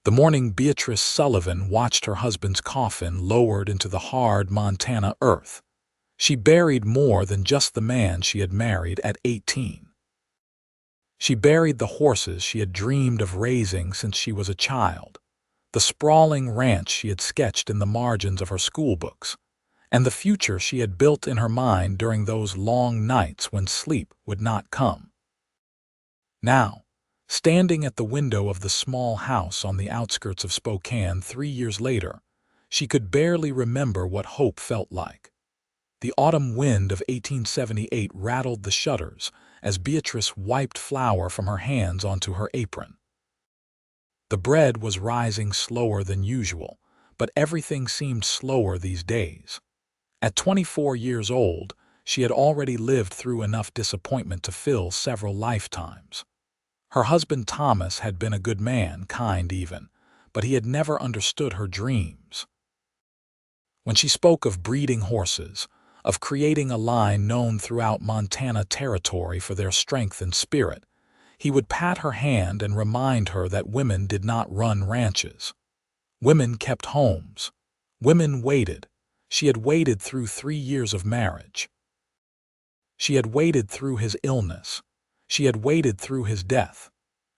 The morning Beatrice Sullivan watched her husband's coffin lowered into the hard Montana earth. She buried more than just the man she had married at 18. She buried the horses she had dreamed of raising since she was a child, the sprawling ranch she had sketched in the margins of her school books, and the future she had built in her mind during those long nights when sleep would not come. Now, standing at the window of the small house on the outskirts of Spokane 3 years later, she could barely remember what hope felt like. The autumn wind of 1878 rattled the shutters as Beatrice wiped flour from her hands onto her apron. The bread was rising slower than usual, but everything seemed slower these days. At 24 years old, she had already lived through enough disappointment to fill several lifetimes. Her husband Thomas had been a good man, kind even, but he had never understood her dreams. When she spoke of breeding horses, of creating a line known throughout Montana territory for their strength and spirit, he would pat her hand and remind her that women did not run ranches. Women kept homes. Women waited. She had waited through 3 years of marriage. She had waited through his illness. She had waited through his death.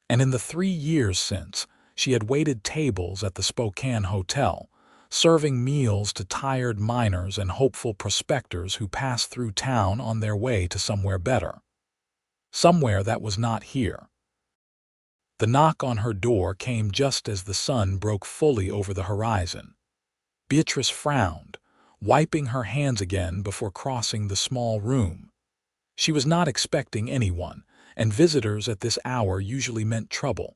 And in the 3 years since, she had waited tables at the Spokane Hotel, serving meals to tired miners and hopeful prospectors who passed through town on their way to somewhere better. Somewhere that was not here. The knock on her door came just as the sun broke fully over the horizon. Beatrice frowned, wiping her hands again before crossing the small room. She was not expecting anyone, and visitors at this hour usually meant trouble.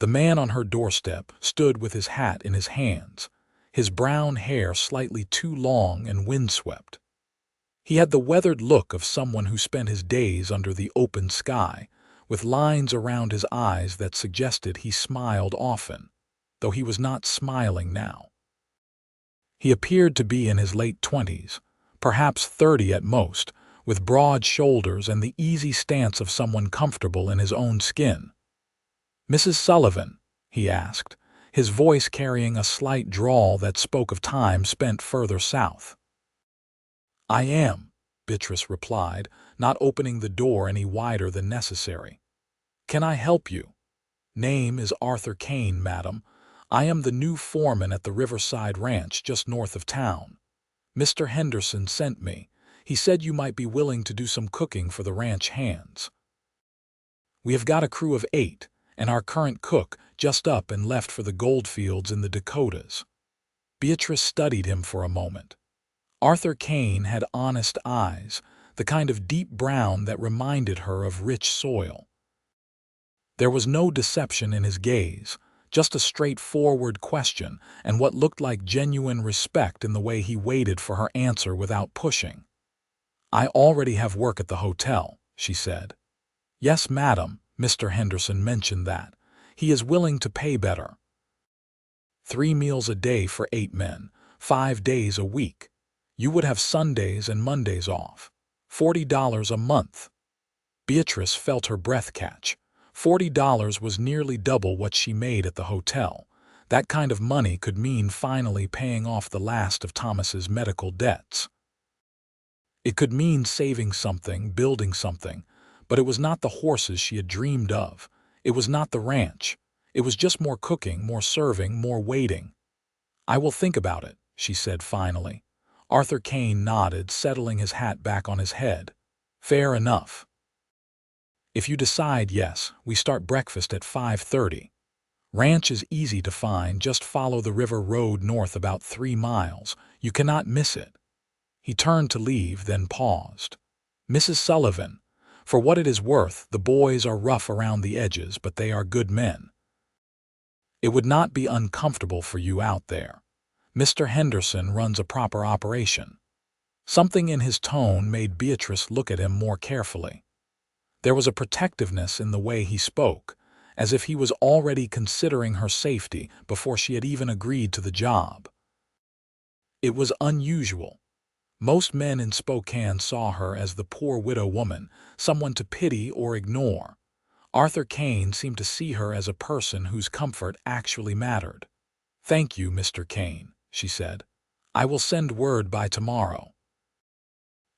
The man on her doorstep stood with his hat in his hands, his brown hair slightly too long and windswept. He had the weathered look of someone who spent his days under the open sky, with lines around his eyes that suggested he smiled often, though he was not smiling now. He appeared to be in his late 20s, perhaps 30 at most, with broad shoulders and the easy stance of someone comfortable in his own skin. "Mrs. Sullivan?" he asked, his voice carrying a slight drawl that spoke of time spent further south. "I am," Beatrice replied, not opening the door any wider than necessary. "Can I help you?" "Name is Arthur Kane, madam. I am the new foreman at the Riverside Ranch just north of town. Mr. Henderson sent me. He said you might be willing to do some cooking for the ranch hands. We have got a crew of 8, and our current cook just up and left for the goldfields in the Dakotas." Beatrice studied him for a moment. Arthur Kane had honest eyes, the kind of deep brown that reminded her of rich soil. There was no deception in his gaze, just a straightforward question and what looked like genuine respect in the way he waited for her answer without pushing. "I already have work at the hotel," she said. "Yes, madam, Mr. Henderson mentioned that. He is willing to pay better. 3 meals a day for 8 men, 5 days a week. You would have Sundays and Mondays off. $40 a month." Beatrice felt her breath catch. $40 was nearly double what she made at the hotel. That kind of money could mean finally paying off the last of Thomas's medical debts. It could mean saving something, building something, but it was not the horses she had dreamed of. It was not the ranch. It was just more cooking, more serving, more waiting. "I will think about it," she said finally. Arthur Kane nodded, settling his hat back on his head. "Fair enough. If you decide yes, we start breakfast at 5:30. Ranch is easy to find, just follow the river road north about 3 miles. You cannot miss it." He turned to leave, then paused. "Mrs. Sullivan, for what it is worth, the boys are rough around the edges, but they are good men. It would not be uncomfortable for you out there. Mr. Henderson runs a proper operation." Something in his tone made Beatrice look at him more carefully. There was a protectiveness in the way he spoke, as if he was already considering her safety before she had even agreed to the job. It was unusual. Most men in Spokane saw her as the poor widow woman, someone to pity or ignore. Arthur Kane seemed to see her as a person whose comfort actually mattered. "Thank you, Mr. Kane," she said. "I will send word by tomorrow."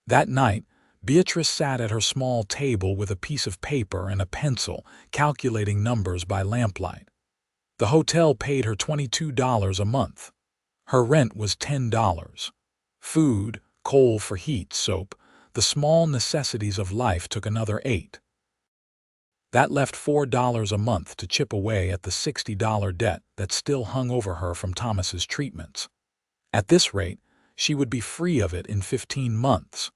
That night, Beatrice sat at her small table with a piece of paper and a pencil, calculating numbers by lamplight. The hotel paid her $22 a month. Her rent was $10. Food, coal for heat, soap, the small necessities of life took another $8. That left $4 a month to chip away at the $60 debt that still hung over her from Thomas's treatments. At this rate, she would be free of it in 15 months.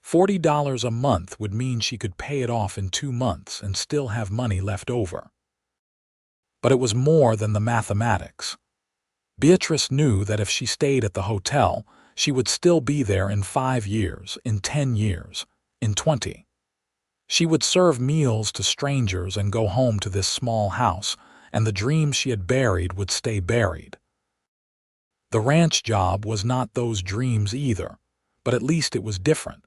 $40 a month would mean she could pay it off in 2 months and still have money left over. But it was more than the mathematics. Beatrice knew that if she stayed at the hotel, she would still be there in 5 years, in 10 years, in 20. She would serve meals to strangers and go home to this small house, and the dreams she had buried would stay buried. The ranch job was not those dreams either, but at least it was different.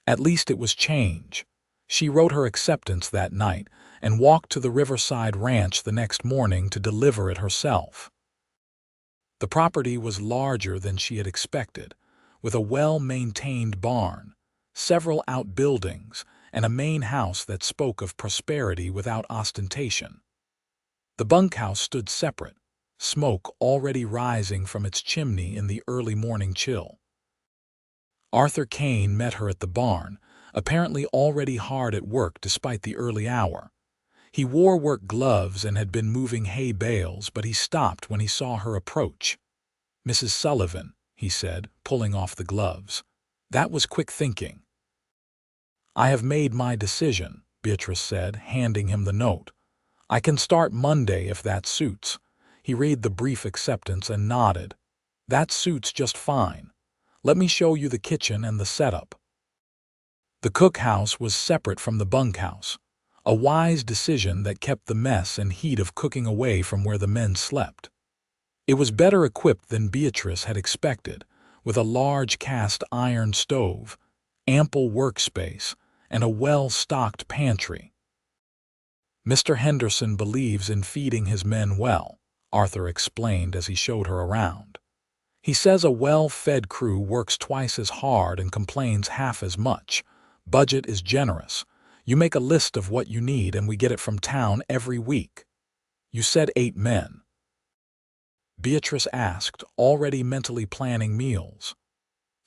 At least it was change. She wrote her acceptance that night and walked to the Riverside Ranch the next morning to deliver it herself. The property was larger than she had expected, with a well-maintained barn, several outbuildings, and a main house that spoke of prosperity without ostentation. The bunkhouse stood separate, smoke already rising from its chimney in the early morning chill. Arthur Kane met her at the barn, apparently already hard at work despite the early hour. He wore work gloves and had been moving hay bales, but he stopped when he saw her approach. "Mrs. Sullivan," he said, pulling off the gloves. That was quick thinking. "I have made my decision," Beatrice said, handing him the note. "I can start Monday if that suits." He read the brief acceptance and nodded. "That suits just fine. Let me show you the kitchen and the setup." The cookhouse was separate from the bunkhouse, a wise decision that kept the mess and heat of cooking away from where the men slept. It was better equipped than Beatrice had expected, with a large cast iron stove, ample workspace, and a well-stocked pantry. "Mr. Henderson believes in feeding his men well," Arthur explained as he showed her around. "He says a well-fed crew works twice as hard and complains half as much. Budget is generous. You make a list of what you need and we get it from town every week." "You said 8 men." Beatrice asked, already mentally planning meals.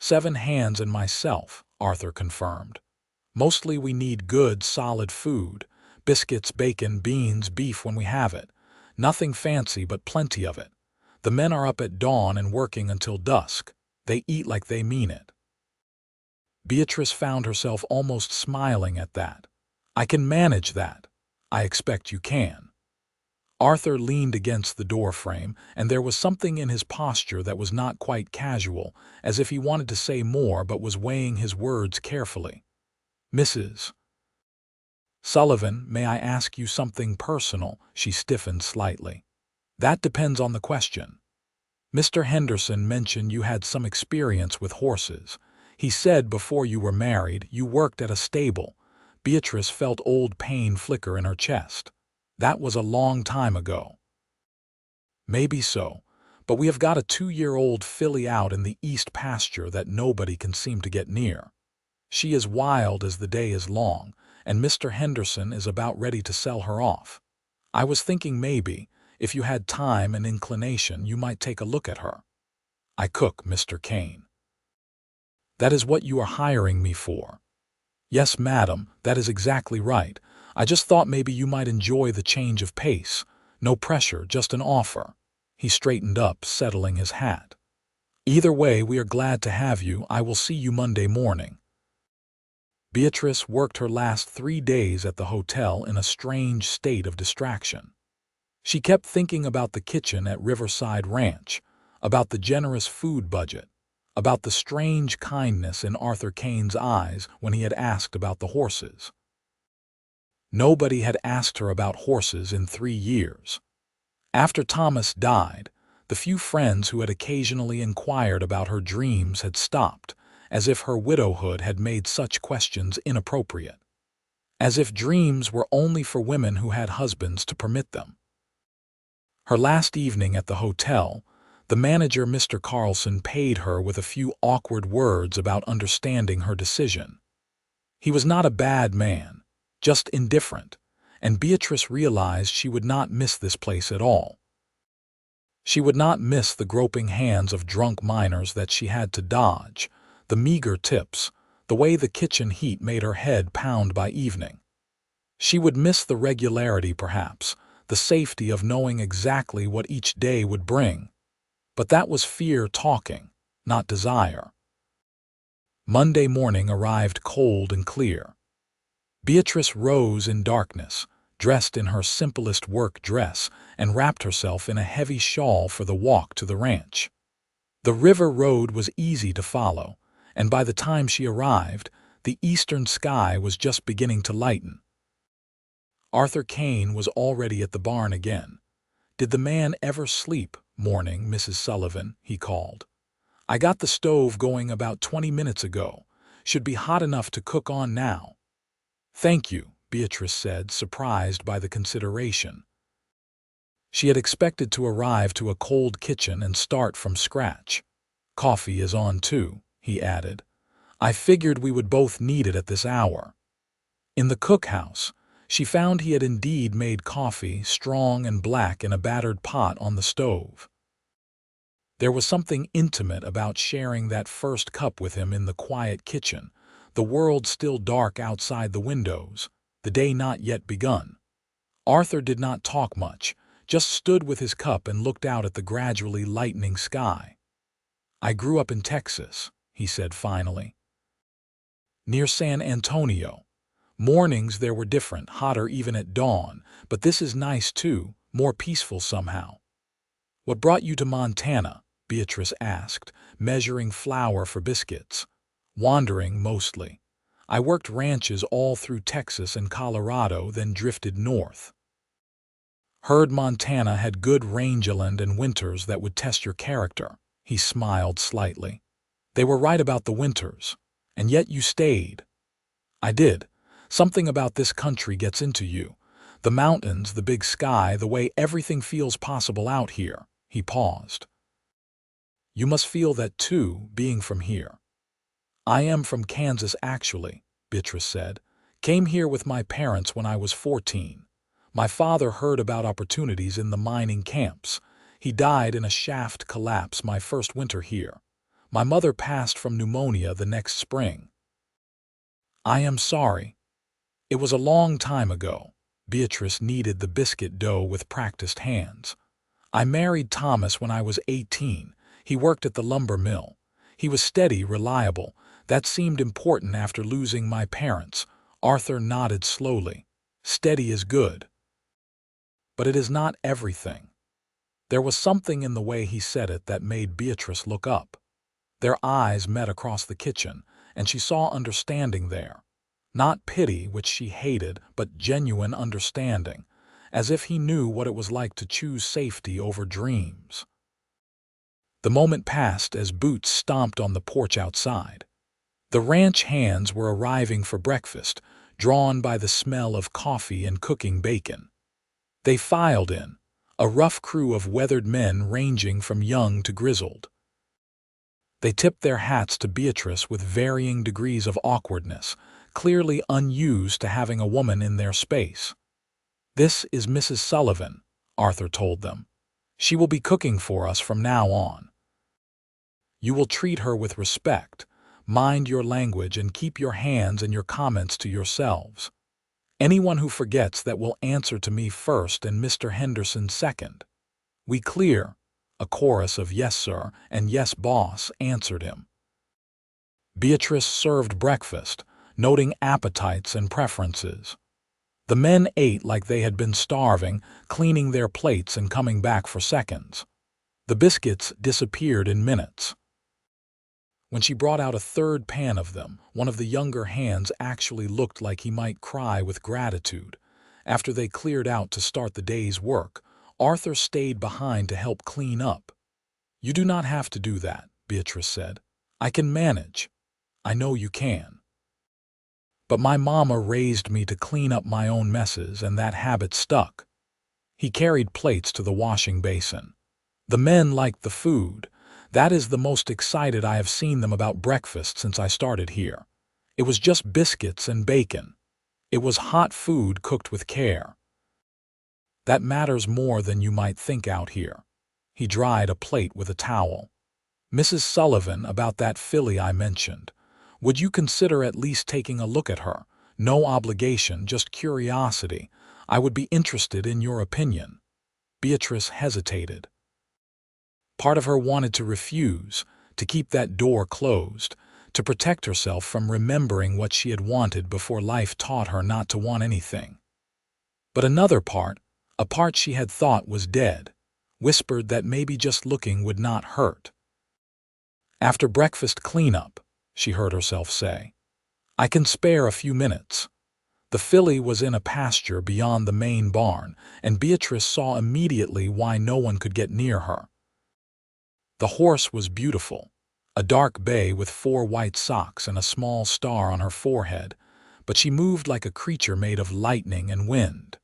7 hands and myself," Arthur confirmed. "Mostly we need good, solid food. Biscuits, bacon, beans, beef when we have it. Nothing fancy but plenty of it. The men are up at dawn and working until dusk. They eat like they mean it." Beatrice found herself almost smiling at that. "I can manage that. I expect you can." Arthur leaned against the doorframe, and there was something in his posture that was not quite casual, as if he wanted to say more but was weighing his words carefully. "Mrs. Sullivan, may I ask you something personal?" She stiffened slightly. "That depends on the question. Mr. Henderson mentioned you had some experience with horses. He said before you were married you worked at a stable." Beatrice felt old pain flicker in her chest. "That was a long time ago." "Maybe so, but we have got a 2-year-old filly out in the east pasture that nobody can seem to get near. She is wild as the day is long, and Mr. Henderson is about ready to sell her off. I was thinking maybe, if you had time and inclination, you might take a look at her." "I cook, Mr. Kane." "That is what you are hiring me for." "Yes, madam, that is exactly right. I just thought maybe you might enjoy the change of pace. No pressure, just an offer." He straightened up, settling his hat. "Either way, we are glad to have you. I will see you Monday morning." Beatrice worked her last 3 days at the hotel in a strange state of distraction. She kept thinking about the kitchen at Riverside Ranch, about the generous food budget, about the strange kindness in Arthur Kane's eyes when he had asked about the horses. Nobody had asked her about horses in 3 years. After Thomas died, the few friends who had occasionally inquired about her dreams had stopped, as if her widowhood had made such questions inappropriate. as if dreams were only for women who had husbands to permit them. Her last evening at the hotel, the manager, Mr. Carlson, paid her with a few awkward words about understanding her decision. He was not a bad man, just indifferent, and Beatrice realized she would not miss this place at all. She would not miss the groping hands of drunk minors that she had to dodge, the meager tips, the way the kitchen heat made her head pound by evening. She would miss the regularity, perhaps, the safety of knowing exactly what each day would bring. But that was fear talking, not desire. Monday morning arrived cold and clear. Beatrice rose in darkness, dressed in her simplest work dress, and wrapped herself in a heavy shawl for the walk to the ranch. The river road was easy to follow, and by the time she arrived, the eastern sky was just beginning to lighten. Arthur Kane was already at the barn again. "Did the man ever sleep?" "Morning, Mrs. Sullivan," he called. "I got the stove going about 20 minutes ago. Should be hot enough to cook on now." "Thank you," Beatrice said, surprised by the consideration. She had expected to arrive to a cold kitchen and start from scratch. "Coffee is on too," he added. "I figured we would both need it at this hour." In the cookhouse, she found he had indeed made coffee, strong and black, in a battered pot on the stove. There was something intimate about sharing that first cup with him in the quiet kitchen, the world still dark outside the windows, the day not yet begun. Arthur did not talk much, just stood with his cup and looked out at the gradually lightening sky. "I grew up in Texas," he said finally. "Near San Antonio. Mornings there were different, hotter even at dawn, but this is nice too, more peaceful somehow." "What brought you to Montana?" Beatrice asked, measuring flour for biscuits. "Wandering, mostly. I worked ranches all through Texas and Colorado, then drifted north. Heard Montana had good rangeland and winters that would test your character." He smiled slightly. "They were right about the winters. And yet you stayed." "I did. Something about this country gets into you. The mountains, the big sky, the way everything feels possible out here." He paused. "You must feel that too, being from here." "I am from Kansas, actually," Beatrice said. "Came here with my parents when I was 14. My father heard about opportunities in the mining camps. He died in a shaft collapse my first winter here. My mother passed from pneumonia the next spring." "I am sorry." "It was a long time ago." Beatrice kneaded the biscuit dough with practiced hands. "I married Thomas when I was 18. He worked at the lumber mill. He was steady, reliable. That seemed important after losing my parents." Arthur nodded slowly. "Steady is good. But it is not everything." There was something in the way he said it that made Beatrice look up. Their eyes met across the kitchen, and she saw understanding there. Not pity, which she hated, but genuine understanding, as if he knew what it was like to choose safety over dreams. The moment passed as boots stomped on the porch outside. The ranch hands were arriving for breakfast, drawn by the smell of coffee and cooking bacon. They filed in, a rough crew of weathered men ranging from young to grizzled. They tipped their hats to Beatrice with varying degrees of awkwardness, clearly unused to having a woman in their space. "This is Mrs. Sullivan," Arthur told them. "She will be cooking for us from now on. You will treat her with respect, mind your language, and keep your hands and your comments to yourselves. Anyone who forgets that will answer to me first and Mr. Henderson second. We clear?" A chorus of "Yes, sir," and "Yes, boss," answered him. Beatrice served breakfast, noting appetites and preferences. The men ate like they had been starving, cleaning their plates and coming back for seconds. The biscuits disappeared in minutes. When she brought out a third pan of them, one of the younger hands actually looked like he might cry with gratitude. After they cleared out to start the day's work, Arthur stayed behind to help clean up. "You do not have to do that," Beatrice said. "I can manage." "I know you can." But my mama raised me to clean up my own messes, and that habit stuck." He carried plates to the washing basin. "The men liked the food. That is the most excited I have seen them about breakfast since I started here. It was just biscuits and bacon. It was hot food cooked with care. That matters more than you might think out here." He dried a plate with a towel. "Mrs. Sullivan, about that filly I mentioned. Would you consider at least taking a look at her? No obligation, just curiosity. I would be interested in your opinion." Beatrice hesitated. Part of her wanted to refuse, to keep that door closed, to protect herself from remembering what she had wanted before life taught her not to want anything. But another part, a part she had thought was dead, whispered that maybe just looking would not hurt. "After breakfast cleanup," she heard herself say. "I can spare a few minutes." The filly was in a pasture beyond the main barn, and Beatrice saw immediately why no one could get near her. The horse was beautiful, a dark bay with 4 white socks and a small star on her forehead, but she moved like a creature made of lightning and wind.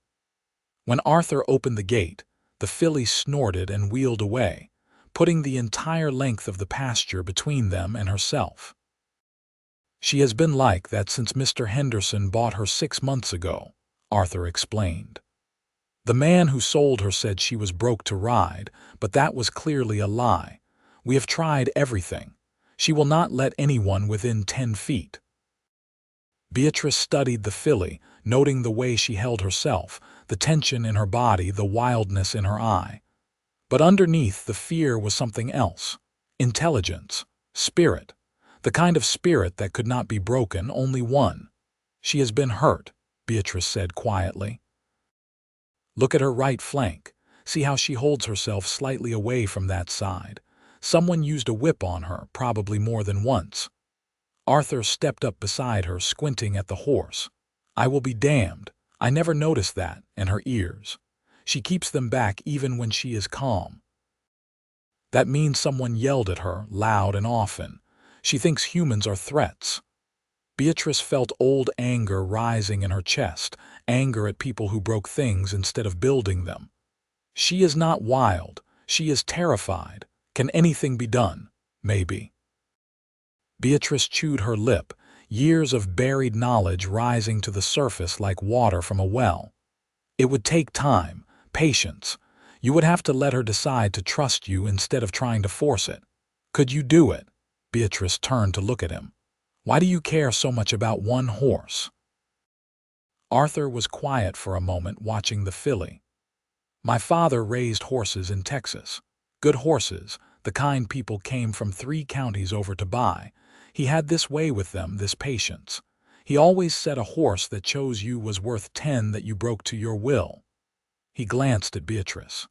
When Arthur opened the gate, the filly snorted and wheeled away, putting the entire length of the pasture between them and herself. "She has been like that since Mr. Henderson bought her 6 months ago," Arthur explained. "The man who sold her said she was broke to ride, but that was clearly a lie. We have tried everything. She will not let anyone within 10 feet. Beatrice studied the filly, noting the way she held herself, the tension in her body, the wildness in her eye. But underneath the fear was something else. Intelligence. Spirit. The kind of spirit that could not be broken, only one. "She has been hurt," Beatrice said quietly. "Look at her right flank. See how she holds herself slightly away from that side. Someone used a whip on her, probably more than once." Arthur stepped up beside her, squinting at the horse. "I will be damned. I never noticed that, and her ears. She keeps them back even when she is calm. That means someone yelled at her, loud and often. She thinks humans are threats." Beatrice felt old anger rising in her chest, anger at people who broke things instead of building them. "She is not wild. She is terrified. Can anything be done? Maybe." Beatrice chewed her lip, years of buried knowledge rising to the surface like water from a well. "It would take time, patience. You would have to let her decide to trust you instead of trying to force it. Could you do it?" Beatrice turned to look at him. "Why do you care so much about one horse?" Arthur was quiet for a moment, watching the filly. "My father raised horses in Texas. Good horses, the kind people came from 3 counties over to buy. He had this way with them, this patience. He always said a horse that chose you was worth 10 that you broke to your will." He glanced at Beatrice.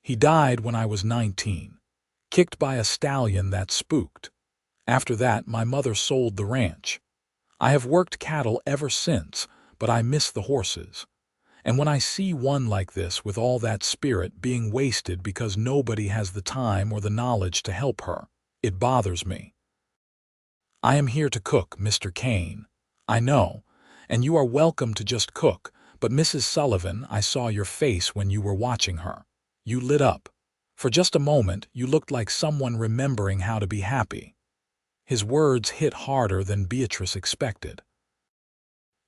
"He died when I was 19, kicked by a stallion that spooked. After that, my mother sold the ranch. I have worked cattle ever since, but I miss the horses. And when I see one like this with all that spirit being wasted because nobody has the time or the knowledge to help her, it bothers me. I am here to cook, Mr. Kane. I know, and you are welcome to just cook, but Mrs. Sullivan, I saw your face when you were watching her. You lit up. For just a moment, you looked like someone remembering how to be happy." His words hit harder than Beatrice expected.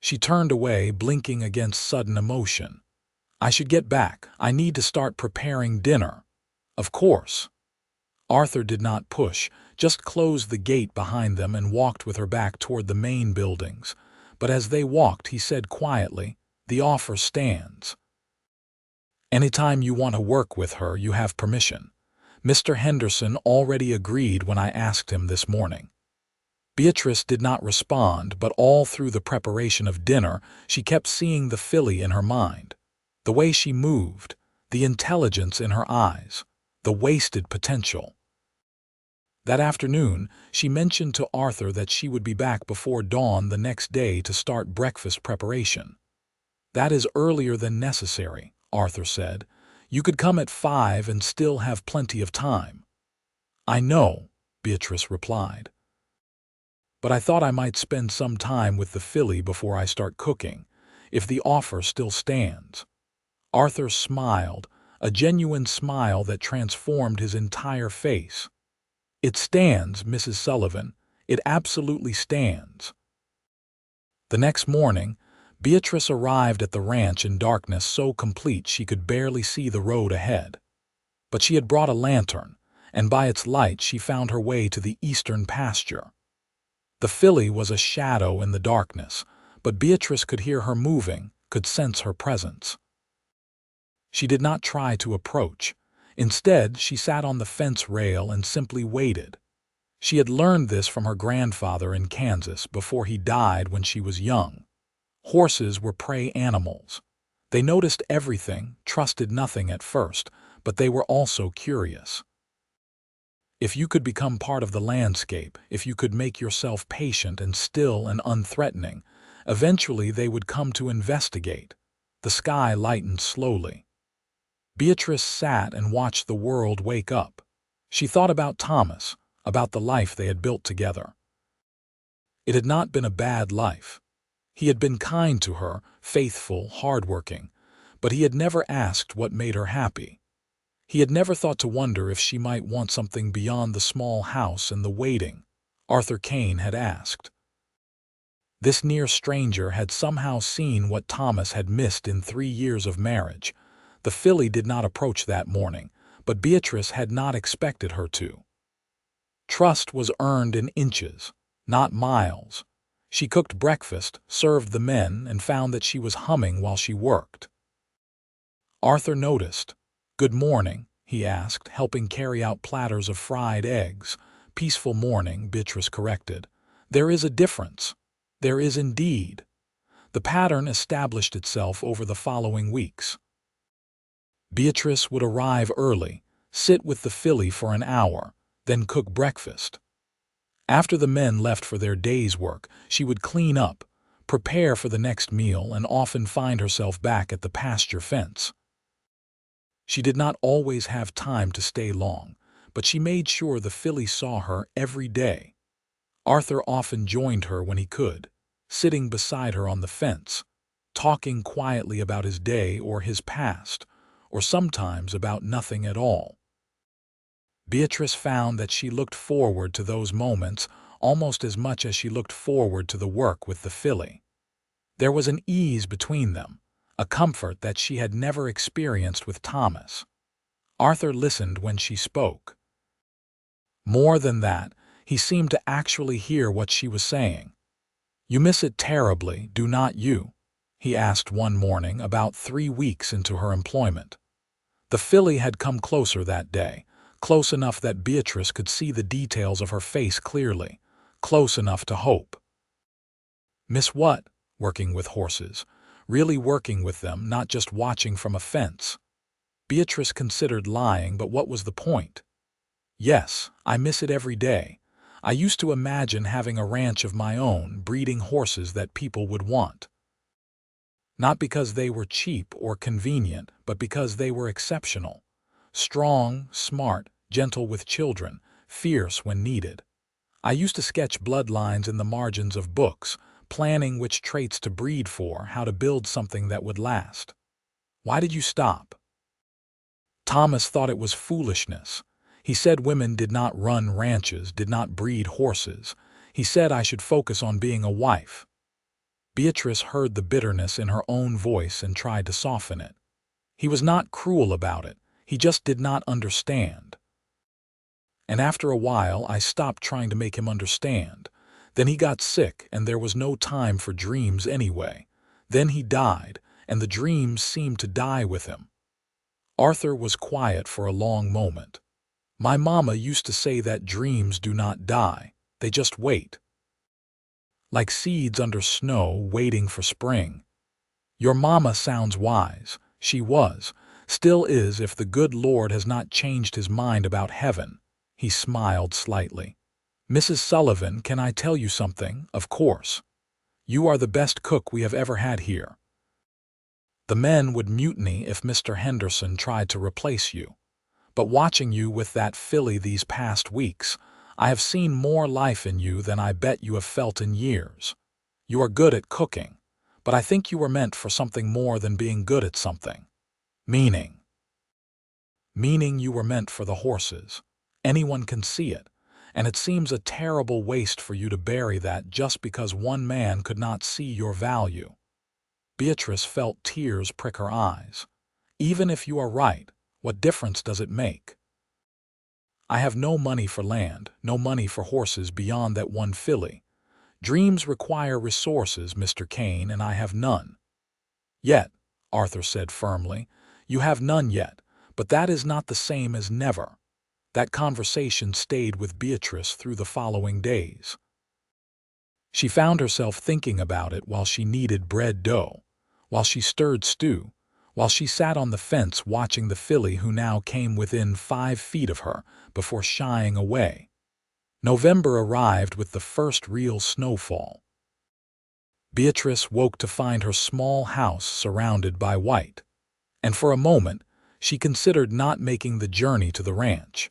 She turned away, blinking against sudden emotion. "I should get back. I need to start preparing dinner." "Of course." Arthur did not push, just closed the gate behind them and walked with her back toward the main buildings. But as they walked, he said quietly, "The offer stands. Anytime you want to work with her, you have permission. Mr. Henderson already agreed when I asked him this morning." Beatrice did not respond, but all through the preparation of dinner, she kept seeing the filly in her mind. The way she moved, the intelligence in her eyes, the wasted potential. That afternoon, she mentioned to Arthur that she would be back before dawn the next day to start breakfast preparation. "That is earlier than necessary," Arthur said. "You could come at 5 and still have plenty of time." "I know," Beatrice replied. but I thought I might spend some time with the filly before I start cooking, if the offer still stands." Arthur smiled, a genuine smile that transformed his entire face. "It stands, Mrs. Sullivan. It absolutely stands." The next morning, Beatrice arrived at the ranch in darkness so complete she could barely see the road ahead. But she had brought a lantern, and by its light she found her way to the eastern pasture. The filly was a shadow in the darkness, but Beatrice could hear her moving, could sense her presence. She did not try to approach. Instead, she sat on the fence rail and simply waited. She had learned this from her grandfather in Kansas before he died when she was young. Horses were prey animals. They noticed everything, trusted nothing at first, but they were also curious. If you could become part of the landscape, if you could make yourself patient and still and unthreatening, eventually they would come to investigate. The sky lightened slowly. Beatrice sat and watched the world wake up. She thought about Thomas, about the life they had built together. It had not been a bad life. He had been kind to her, faithful, hardworking, but he had never asked what made her happy. He had never thought to wonder if she might want something beyond the small house and the waiting Arthur Kane had asked. This near stranger had somehow seen what Thomas had missed in 3 years of marriage. The filly did not approach that morning, but Beatrice had not expected her to. Trust was earned in inches, not miles. She cooked breakfast, served the men, and found that she was humming while she worked. Arthur noticed. "Good morning," he asked, helping carry out platters of fried eggs. "Peaceful morning," Beatrice corrected. "There is a difference." There is indeed. The pattern established itself over the following weeks. Beatrice would arrive early, sit with the filly for an hour, then cook breakfast. After the men left for their day's work, she would clean up, prepare for the next meal, and often find herself back at the pasture fence. She did not always have time to stay long, but she made sure the filly saw her every day. Arthur often joined her when he could, sitting beside her on the fence, talking quietly about his day or his past, or sometimes about nothing at all. Beatrice found that she looked forward to those moments almost as much as she looked forward to the work with the filly. There was an ease between them, a comfort that she had never experienced with Thomas. Arthur listened when she spoke. More than that, he seemed to actually hear what she was saying. "You miss it terribly, do not you?" he asked one morning about 3 weeks into her employment. The filly had come closer that day, close enough that Beatrice could see the details of her face clearly, close enough to hope. "Miss what?" "Working with horses. Really working with them, not just watching from a fence." Beatrice considered lying, but what was the point? "Yes, I miss it every day. I used to imagine having a ranch of my own, breeding horses that people would want. Not because they were cheap or convenient, but because they were exceptional. Strong, smart, gentle with children, fierce when needed. I used to sketch bloodlines in the margins of books, planning which traits to breed for, how to build something that would last." "Why did you stop?" "Thomas thought it was foolishness. He said women did not run ranches, did not breed horses. He said I should focus on being a wife." Beatrice heard the bitterness in her own voice and tried to soften it. "He was not cruel about it. He just did not understand. And after a while I stopped trying to make him understand. Then he got sick, and there was no time for dreams anyway. Then he died, and the dreams seemed to die with him." Arthur was quiet for a long moment. "My mama used to say that dreams do not die, they just wait. Like seeds under snow waiting for spring." "Your mama sounds wise. She was, still is if the good Lord has not changed his mind about heaven." He smiled slightly. "Mrs. Sullivan, can I tell you something?" "Of course. You are the best cook we have ever had here. The men would mutiny if Mr. Henderson tried to replace you. But watching you with that filly these past weeks, I have seen more life in you than I bet you have felt in years. You are good at cooking, but I think you were meant for something more than being good at something. Meaning. Meaning you were meant for the horses. Anyone can see it, and it seems a terrible waste for you to bury that just because one man could not see your value. Beatrice felt tears prick her eyes. Even if you are right, what difference does it make? I have no money for land, no money for horses beyond that one filly. Dreams require resources, Mr. Kane, and I have none. Yet, Arthur said firmly, you have none yet, but that is not the same as never. That conversation stayed with Beatrice through the following days. She found herself thinking about it while she kneaded bread dough, while she stirred stew, while she sat on the fence watching the filly who now came within 5 feet of her before shying away. November arrived with the first real snowfall. Beatrice woke to find her small house surrounded by white, and for a moment she considered not making the journey to the ranch.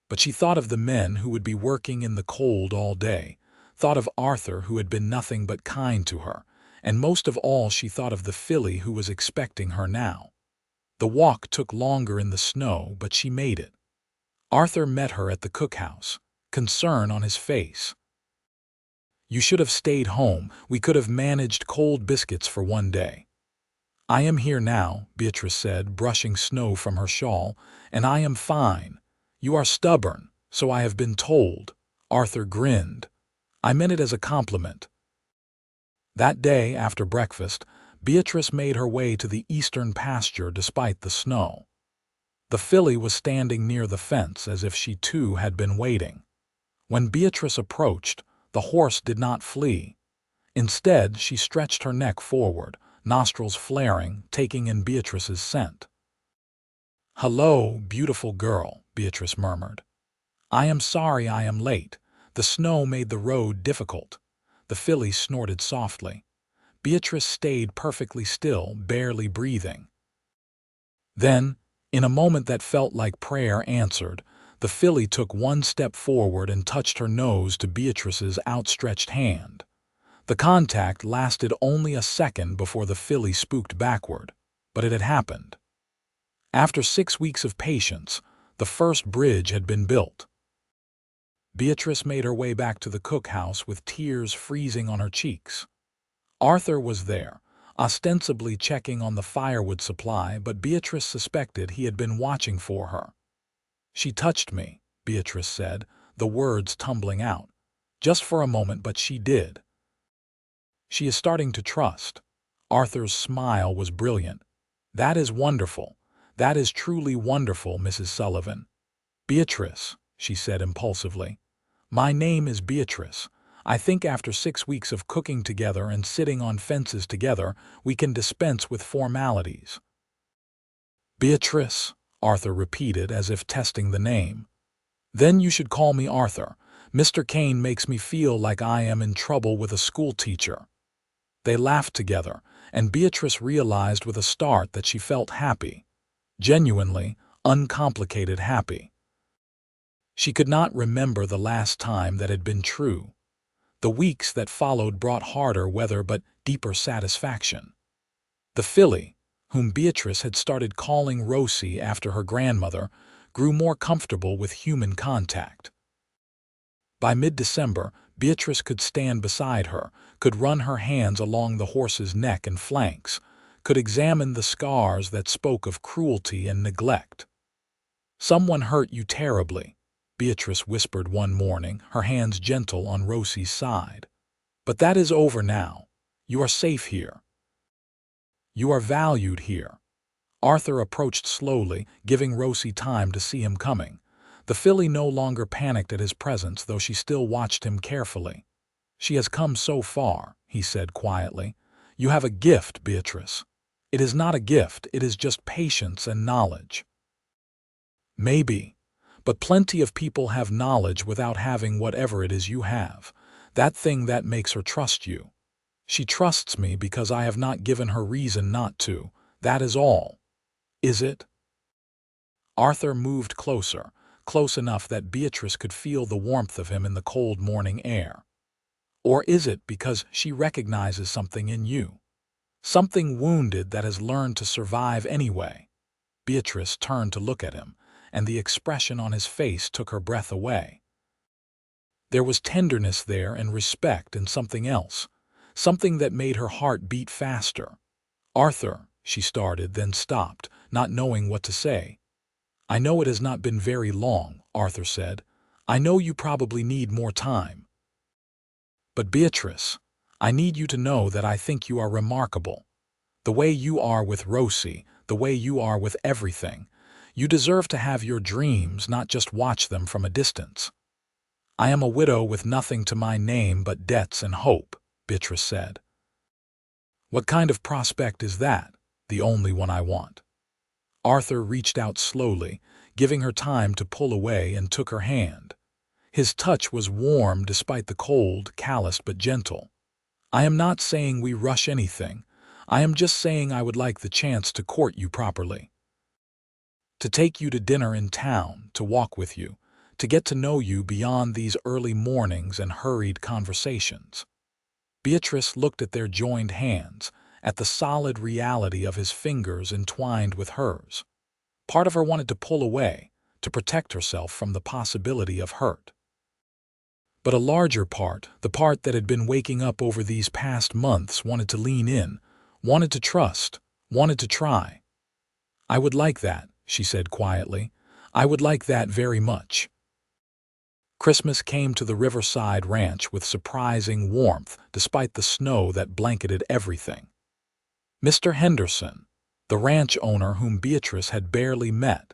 But she thought of the men who would be working in the cold all day, thought of Arthur who had been nothing but kind to her, and most of all she thought of the filly who was expecting her now. The walk took longer in the snow, but she made it. Arthur met her at the cookhouse, concern on his face. You should have stayed home. We could have managed cold biscuits for one day. I am here now, Beatrice said, brushing snow from her shawl, and I am fine. You are stubborn, so I have been told. Arthur grinned. I meant it as a compliment. That day, after breakfast, Beatrice made her way to the eastern pasture despite the snow. The filly was standing near the fence as if she too had been waiting. When Beatrice approached, the horse did not flee. Instead, she stretched her neck forward, nostrils flaring, taking in Beatrice's scent. "Hello, beautiful girl," Beatrice murmured. "I am sorry I am late. The snow made the road difficult." The filly snorted softly. Beatrice stayed perfectly still, barely breathing. Then, in a moment that felt like prayer answered, the filly took one step forward and touched her nose to Beatrice's outstretched hand. The contact lasted only a second before the filly spooked backward, but it had happened. After 6 weeks of patience, the first bridge had been built. Beatrice made her way back to the cookhouse with tears freezing on her cheeks. Arthur was there, ostensibly checking on the firewood supply, but Beatrice suspected he had been watching for her. "She touched me," Beatrice said, the words tumbling out. "Just for a moment, but she did." "She is starting to trust." Arthur's smile was brilliant. "That is wonderful. That is truly wonderful, Mrs. Sullivan." "Beatrice," she said impulsively. "My name is Beatrice. I think after 6 weeks of cooking together and sitting on fences together, we can dispense with formalities." "Beatrice," Arthur repeated as if testing the name. "Then you should call me Arthur. Mr. Kane makes me feel like I am in trouble with a schoolteacher." They laughed together, and Beatrice realized with a start that she felt happy. Genuinely, uncomplicated happy. She could not remember the last time that had been true. The weeks that followed brought harder weather but deeper satisfaction. The filly, whom Beatrice had started calling Rosie after her grandmother, grew more comfortable with human contact. By mid-December, Beatrice could stand beside her, could run her hands along the horse's neck and flanks, could examine the scars that spoke of cruelty and neglect. "Someone hurt you terribly," Beatrice whispered one morning, her hands gentle on Rosie's side. "But that is over now. You are safe here. You are valued here." Arthur approached slowly, giving Rosie time to see him coming. The filly no longer panicked at his presence, though she still watched him carefully. "She has come so far," he said quietly. "You have a gift, Beatrice. It is not a gift, it is just patience and knowledge." "Maybe. But plenty of people have knowledge without having whatever it is you have. That thing that makes her trust you. She trusts me because I have not given her reason not to. That is all." "Is it?" Arthur moved closer, close enough that Beatrice could feel the warmth of him in the cold morning air. Or is it because she recognizes something in you? Something wounded that has learned to survive anyway? Beatrice turned to look at him, and the expression on his face took her breath away. There was tenderness there and respect and something else, something that made her heart beat faster. "Arthur," she started, then stopped, not knowing what to say. "I know it has not been very long," Arthur said. "I know you probably need more time. But Beatrice, I need you to know that I think you are remarkable. The way you are with Rosie, the way you are with everything. You deserve to have your dreams, not just watch them from a distance." "I am a widow with nothing to my name but debts and hope," Beatrice said. "What kind of prospect is that? The only one I want." Arthur reached out slowly, giving her time to pull away, and took her hand. His touch was warm despite the cold, calloused but gentle. "I am not saying we rush anything. I am just saying I would like the chance to court you properly. To take you to dinner in town, to walk with you, to get to know you beyond these early mornings and hurried conversations." Beatrice looked at their joined hands, at the solid reality of his fingers entwined with hers. Part of her wanted to pull away, to protect herself from the possibility of hurt. But a larger part, the part that had been waking up over these past months, wanted to lean in, wanted to trust, wanted to try. "I would like that," she said quietly. "I would like that very much." Christmas came to the Riverside Ranch with surprising warmth despite the snow that blanketed everything. Mr. Henderson, the ranch owner whom Beatrice had barely met,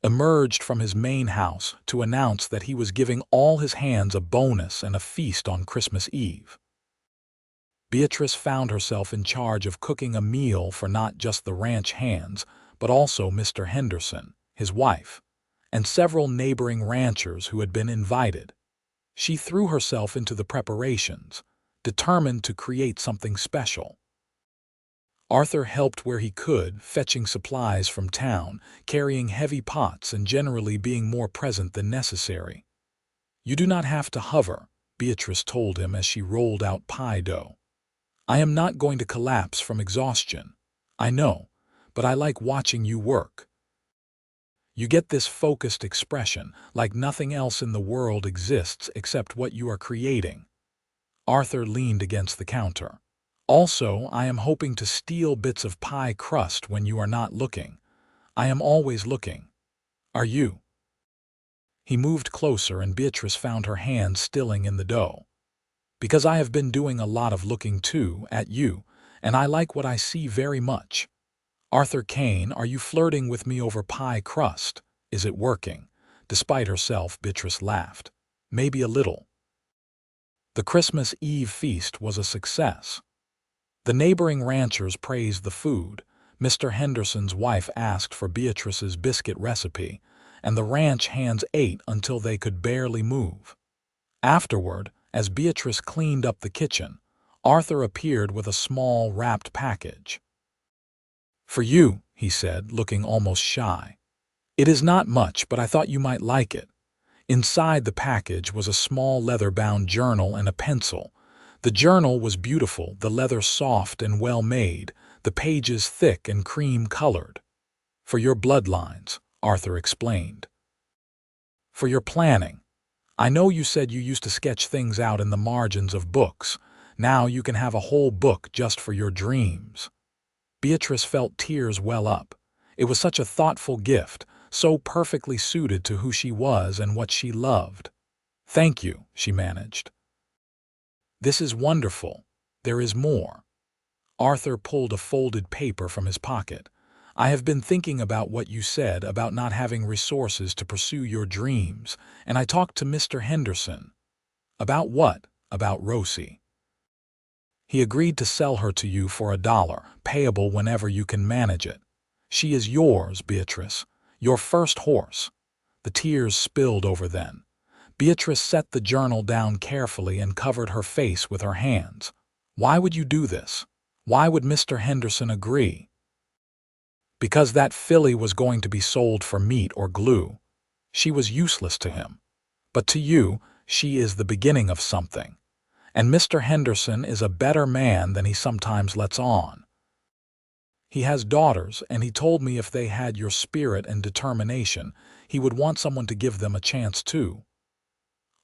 emerged from his main house to announce that he was giving all his hands a bonus and a feast on Christmas Eve. Beatrice found herself in charge of cooking a meal for not just the ranch hands, but also Mr. Henderson, his wife, and several neighboring ranchers who had been invited. She threw herself into the preparations, determined to create something special. Arthur helped where he could, fetching supplies from town, carrying heavy pots, and generally being more present than necessary. "You do not have to hover," Beatrice told him as she rolled out pie dough. "I am not going to collapse from exhaustion. I know, but I like watching you work. You get this focused expression, like nothing else in the world exists except what you are creating." Arthur leaned against the counter. "Also, I am hoping to steal bits of pie crust when you are not looking. I am always looking. Are you?" He moved closer, and Beatrice found her hand stilling in the dough. "Because I have been doing a lot of looking too, at you, and I like what I see very much. Arthur Kane, are you flirting with me over pie crust? Is it working?" Despite herself, Beatrice laughed. "Maybe a little." The Christmas Eve feast was a success. The neighboring ranchers praised the food. Mr. Henderson's wife asked for Beatrice's biscuit recipe, and the ranch hands ate until they could barely move. Afterward, as Beatrice cleaned up the kitchen, Arthur appeared with a small wrapped package. "For you," he said, looking almost shy. "It is not much, but I thought you might like it." Inside the package was a small leather-bound journal and a pencil. The journal was beautiful, the leather soft and well-made, the pages thick and cream-colored. "For your bloodlines," Arthur explained. "For your planning. I know you said you used to sketch things out in the margins of books. Now you can have a whole book just for your dreams." Beatrice felt tears well up. It was such a thoughtful gift, so perfectly suited to who she was and what she loved. "Thank you," she managed. "This is wonderful. There is more." Arthur pulled a folded paper from his pocket. "I have been thinking about what you said about not having resources to pursue your dreams, and I talked to Mr. Henderson." "About what?" "About Rosie. He agreed to sell her to you for $1, payable whenever you can manage it. She is yours, Beatrice, your first horse." The tears spilled over then. Beatrice set the journal down carefully and covered her face with her hands. "Why would you do this? Why would Mr. Henderson agree?" "Because that filly was going to be sold for meat or glue." She was useless to him. But to you, she is the beginning of something. And Mr. Henderson is a better man than he sometimes lets on. He has daughters, and he told me if they had your spirit and determination, he would want someone to give them a chance too.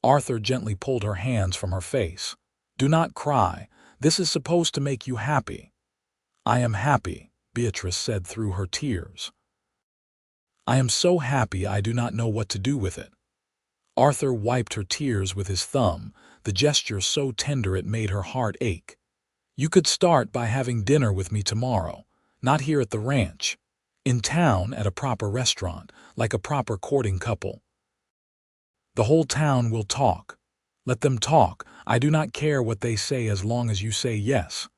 Arthur gently pulled her hands from her face. Do not cry. This is supposed to make you happy. I am happy, Beatrice said through her tears. I am so happy I do not know what to do with it. Arthur wiped her tears with his thumb, the gesture so tender it made her heart ache. You could start by having dinner with me tomorrow, not here at the ranch. In town at a proper restaurant, like a proper courting couple. The whole town will talk. Let them talk. I do not care what they say as long as you say yes.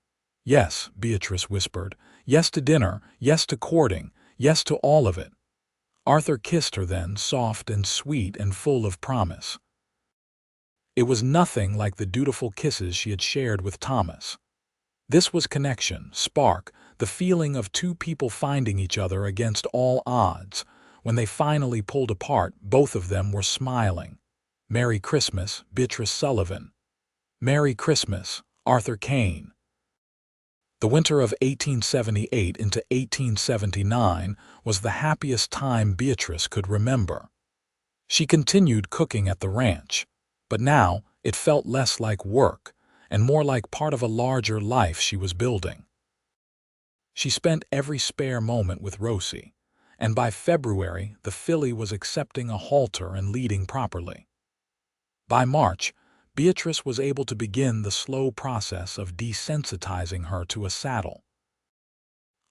Yes, Beatrice whispered. Yes to dinner, yes to courting, yes to all of it. Arthur kissed her then, soft and sweet and full of promise. It was nothing like the dutiful kisses she had shared with Thomas. This was connection, spark, the feeling of two people finding each other against all odds. When they finally pulled apart, both of them were smiling. Merry Christmas, Beatrice Sullivan. Merry Christmas, Arthur Kane. The winter of 1878 into 1879 was the happiest time Beatrice could remember. She continued cooking at the ranch, but now it felt less like work and more like part of a larger life she was building. She spent every spare moment with Rosie, and by February the filly was accepting a halter and leading properly. By March, Beatrice was able to begin the slow process of desensitizing her to a saddle.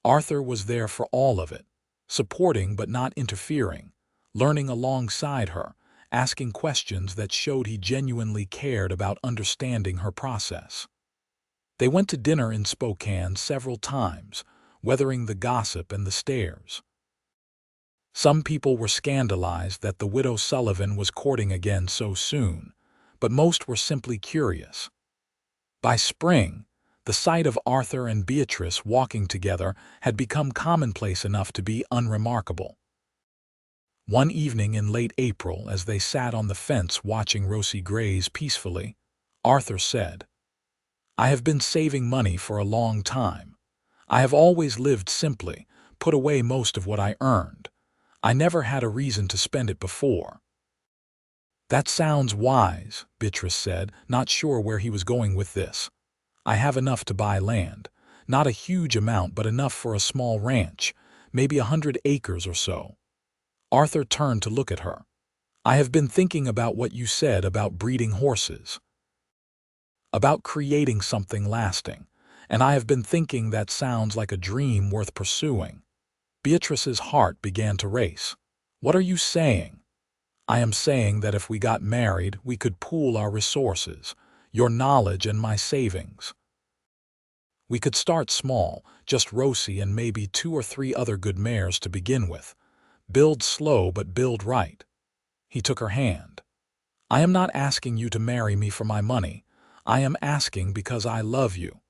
Arthur was there for all of it, supporting but not interfering, learning alongside her, asking questions that showed he genuinely cared about understanding her process. They went to dinner in Spokane several times, weathering the gossip and the stares. Some people were scandalized that the widow Sullivan was courting again so soon, but most were simply curious. By spring, the sight of Arthur and Beatrice walking together had become commonplace enough to be unremarkable. One evening in late April, as they sat on the fence watching Rosie graze peacefully, Arthur said, I have been saving money for a long time. I have always lived simply, put away most of what I earned. I never had a reason to spend it before. That sounds wise, Beatrice said, not sure where he was going with this. I have enough to buy land. Not a huge amount, but enough for a small ranch, maybe 100 acres or so. Arthur turned to look at her. I have been thinking about what you said about breeding horses. About creating something lasting, and I have been thinking that sounds like a dream worth pursuing. Beatrice's heart began to race. What are you saying? I am saying that if we got married, we could pool our resources, your knowledge and my savings. We could start small, just Rosie and maybe 2 or 3 other good mares to begin with. Build slow but build right. He took her hand. I am not asking you to marry me for my money. I am asking because I love you.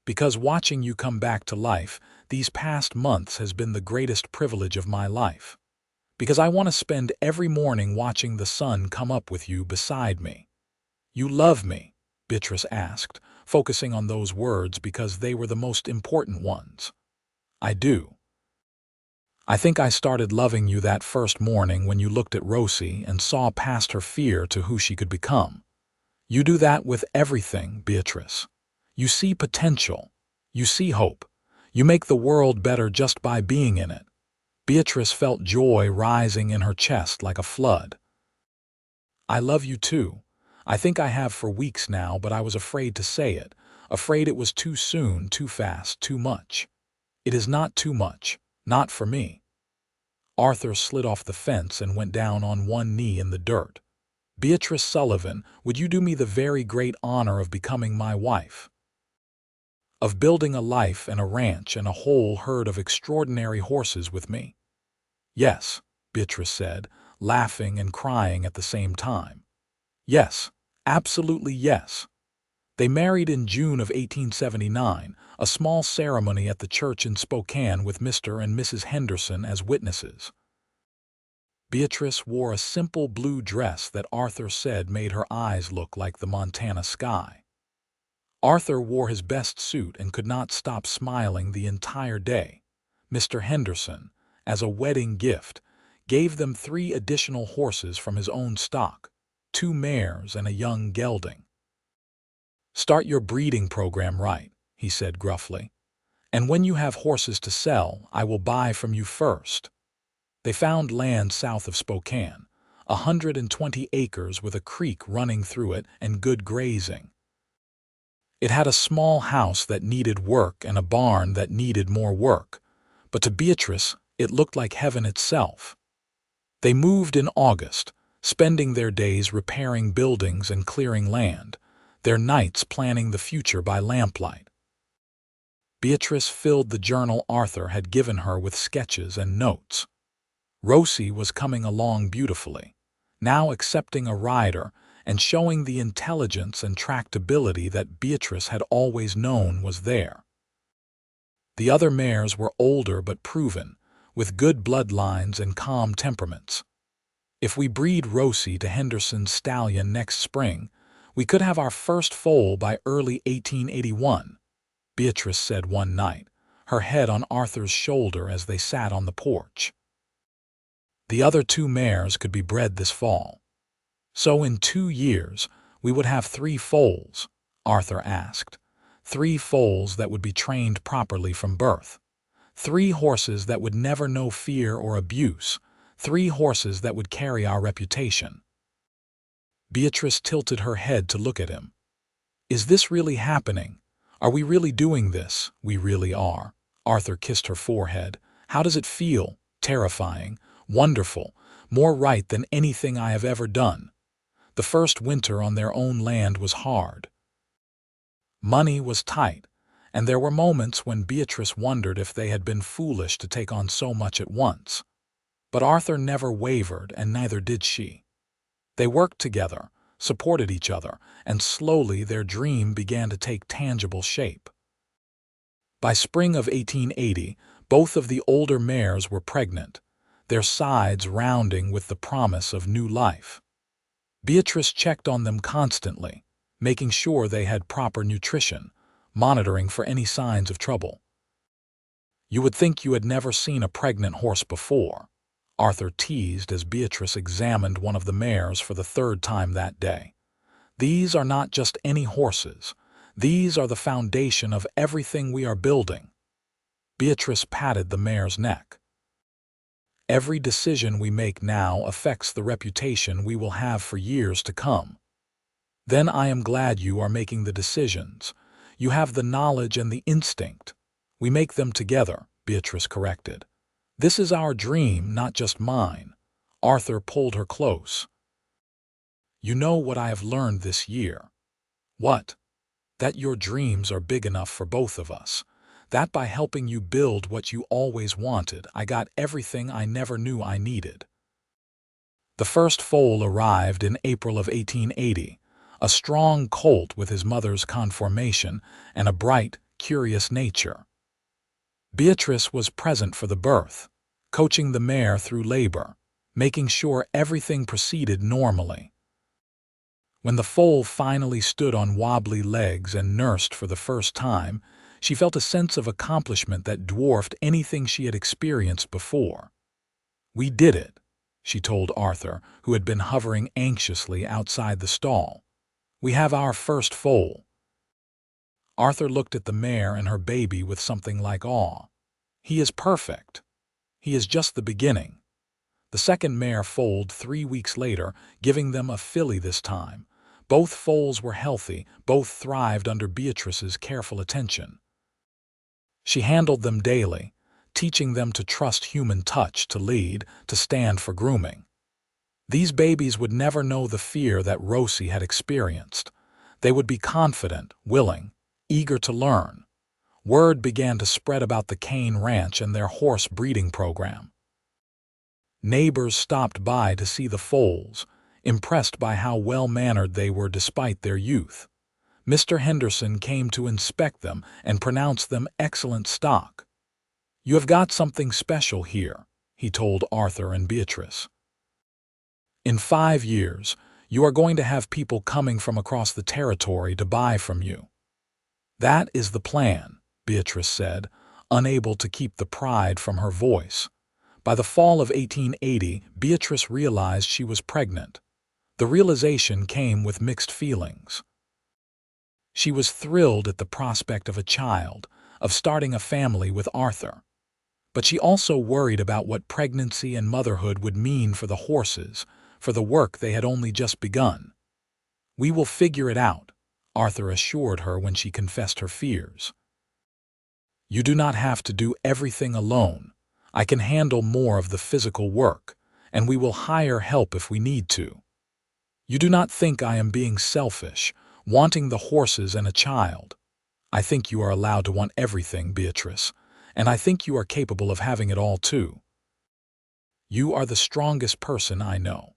Because watching you come back to life these past months has been the greatest privilege of my life. Because I want to spend every morning watching the sun come up with you beside me. You love me? Beatrice asked, focusing on those words because they were the most important ones. I do. I think I started loving you that first morning when you looked at Rosie and saw past her fear to who she could become. You do that with everything, Beatrice. You see potential. You see hope. You make the world better just by being in it. Beatrice felt joy rising in her chest like a flood. I love you too. I think I have for weeks now, but I was afraid to say it, afraid it was too soon, too fast, too much. It is not too much, not for me. Arthur slid off the fence and went down on one knee in the dirt. Beatrice Sullivan, would you do me the very great honor of becoming my wife? Of building a life and a ranch and a whole herd of extraordinary horses with me? Yes, Beatrice said, laughing and crying at the same time. Yes, absolutely yes. They married in June of 1879, a small ceremony at the church in Spokane with Mr. and Mrs. Henderson as witnesses. Beatrice wore a simple blue dress that Arthur said made her eyes look like the Montana sky. Arthur wore his best suit and could not stop smiling the entire day. Mr. Henderson, as a wedding gift, gave them 3 additional horses from his own stock, 2 mares and a young gelding. "Start your breeding program right," he said gruffly. "And when you have horses to sell, I will buy from you first." They found land south of Spokane, 120 acres with a creek running through it and good grazing. It had a small house that needed work and a barn that needed more work, but to Beatrice it looked like heaven itself. They moved in August, spending their days repairing buildings and clearing land, their nights planning the future by lamplight. Beatrice filled the journal Arthur had given her with sketches and notes. Rosie was coming along beautifully, now accepting a rider and showing the intelligence and tractability that Beatrice had always known was there. The other mares were older but proven, with good bloodlines and calm temperaments. "If we breed Rosie to Henderson's stallion next spring, we could have our first foal by early 1881, Beatrice said one night, her head on Arthur's shoulder as they sat on the porch. The other 2 mares could be bred this fall. "So in 2 years, we would have 3 foals?" Arthur asked. 3 foals that would be trained properly from birth. 3 horses that would never know fear or abuse. 3 horses that would carry our reputation. Beatrice tilted her head to look at him. "Is this really happening? Are we really doing this?" "We really are." Arthur kissed her forehead. "How does it feel?" "Terrifying. Wonderful. More right than anything I have ever done." The first winter on their own land was hard. Money was tight, and there were moments when Beatrice wondered if they had been foolish to take on so much at once. But Arthur never wavered, and neither did she. They worked together, supported each other, and slowly their dream began to take tangible shape. By spring of 1880, both of the older mares were pregnant, their sides rounding with the promise of new life. Beatrice checked on them constantly, making sure they had proper nutrition, monitoring for any signs of trouble. "You would think you had never seen a pregnant horse before," Arthur teased as Beatrice examined one of the mares for the 3rd time that day. "These are not just any horses. These are the foundation of everything we are building." Beatrice patted the mare's neck. "Every decision we make now affects the reputation we will have for years to come." "Then I am glad you are making the decisions. You have the knowledge and the instinct." "We make them together," Beatrice corrected. "This is our dream, not just mine." Arthur pulled her close. "You know what I have learned this year?" "What?" "That your dreams are big enough for both of us. That by helping you build what you always wanted, I got everything I never knew I needed." The first foal arrived in April of 1880, a strong colt with his mother's conformation and a bright, curious nature. Beatrice was present for the birth, coaching the mare through labor, making sure everything proceeded normally. When the foal finally stood on wobbly legs and nursed for the first time, she felt a sense of accomplishment that dwarfed anything she had experienced before. "We did it," she told Arthur, who had been hovering anxiously outside the stall. "We have our first foal." Arthur looked at the mare and her baby with something like awe. "He is perfect. He is just the beginning." The second mare foaled 3 weeks later, giving them a filly this time. Both foals were healthy, both thrived under Beatrice's careful attention. She handled them daily, teaching them to trust human touch, to lead, to stand for grooming. These babies would never know the fear that Rosie had experienced. They would be confident, willing, eager to learn. Word began to spread about the Kane Ranch and their horse breeding program. Neighbors stopped by to see the foals, impressed by how well-mannered they were despite their youth. Mr. Henderson came to inspect them and pronounced them excellent stock. "You have got something special here," he told Arthur and Beatrice. In 5 years, you are going to have people coming from across the territory to buy from you." "That is the plan," Beatrice said, unable to keep the pride from her voice. By the fall of 1880, Beatrice realized she was pregnant. The realization came with mixed feelings. She was thrilled at the prospect of a child, of starting a family with Arthur. But she also worried about what pregnancy and motherhood would mean for the horses, for the work they had only just begun. "We will figure it out," Arthur assured her when she confessed her fears. "You do not have to do everything alone. I can handle more of the physical work, and we will hire help if we need to. You do not think I am being selfish, wanting the horses and a child. I think you are allowed to want everything, Beatrice, and I think you are capable of having it all too. You are the strongest person I know."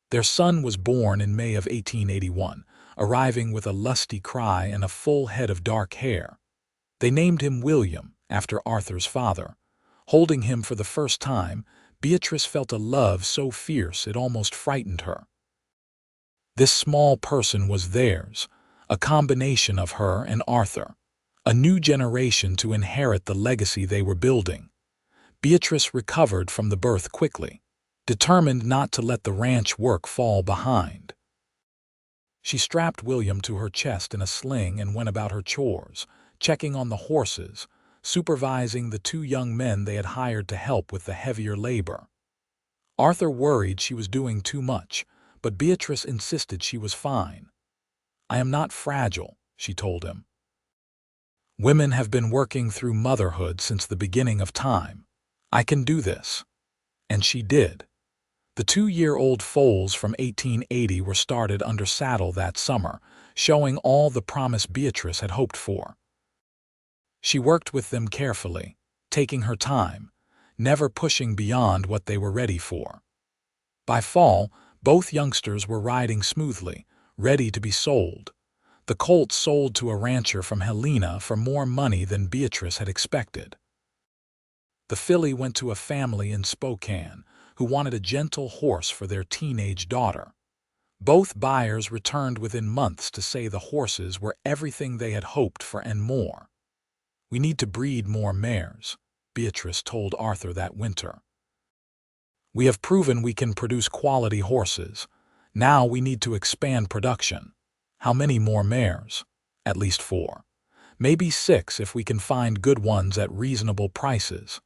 Their son was born in May of 1881, arriving with a lusty cry and a full head of dark hair. They named him William, after Arthur's father. Holding him for the first time, Beatrice felt a love so fierce it almost frightened her. This small person was theirs, a combination of her and Arthur, a new generation to inherit the legacy they were building. Beatrice recovered from the birth quickly, determined not to let the ranch work fall behind. She strapped William to her chest in a sling and went about her chores, checking on the horses, supervising the 2 young men they had hired to help with the heavier labor. Arthur worried she was doing too much, but Beatrice insisted she was fine. "I am not fragile," she told him. "Women have been working through motherhood since the beginning of time. I can do this." And she did. The 2-year-old foals from 1880 were started under saddle that summer, showing all the promise Beatrice had hoped for. She worked with them carefully, taking her time, never pushing beyond what they were ready for. By fall, both youngsters were riding smoothly, ready to be sold. The colts sold to a rancher from Helena for more money than Beatrice had expected. The filly went to a family in Spokane who wanted a gentle horse for their teenage daughter. Both buyers returned within months to say the horses were everything they had hoped for and more. "We need to breed more mares," Beatrice told Arthur that winter. "We have proven we can produce quality horses. Now we need to expand production. How many more mares?" "At least 4. Maybe 6 if we can find good ones at reasonable prices."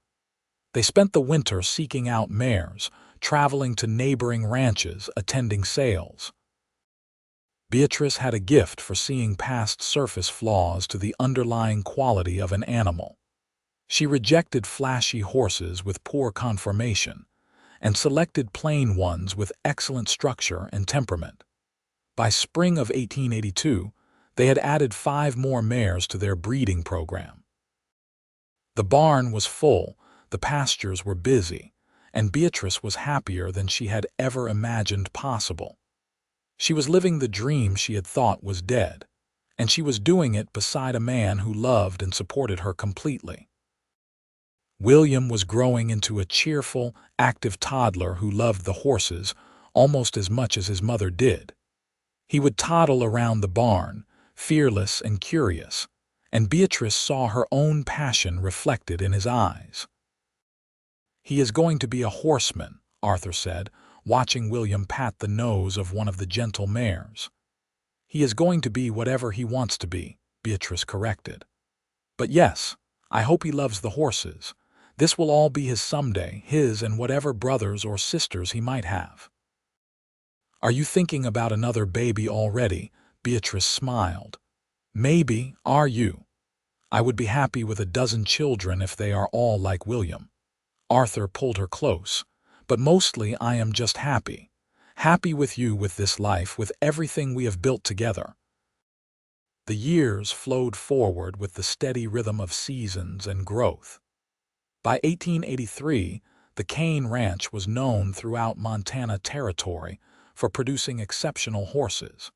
They spent the winter seeking out mares, traveling to neighboring ranches, attending sales. Beatrice had a gift for seeing past surface flaws to the underlying quality of an animal. She rejected flashy horses with poor conformation and selected plain ones with excellent structure and temperament. By spring of 1882, they had added 5 more mares to their breeding program. The barn was full, the pastures were busy, and Beatrice was happier than she had ever imagined possible. She was living the dream she had thought was dead, and she was doing it beside a man who loved and supported her completely. William was growing into a cheerful, active toddler who loved the horses almost as much as his mother did. He would toddle around the barn, fearless and curious, and Beatrice saw her own passion reflected in his eyes. "He is going to be a horseman," Arthur said, watching William pat the nose of one of the gentle mares. "He is going to be whatever he wants to be," Beatrice corrected. "But yes, I hope he loves the horses. This will all be his someday, his and whatever brothers or sisters he might have." "Are you thinking about another baby already?" Beatrice smiled. "Maybe, are you? I would be happy with a dozen children if they are all like William." Arthur pulled her close. "But mostly I am just happy. Happy with you, with this life, with everything we have built together." The years flowed forward with the steady rhythm of seasons and growth. By 1883, the Kane Ranch was known throughout Montana Territory for producing exceptional horses.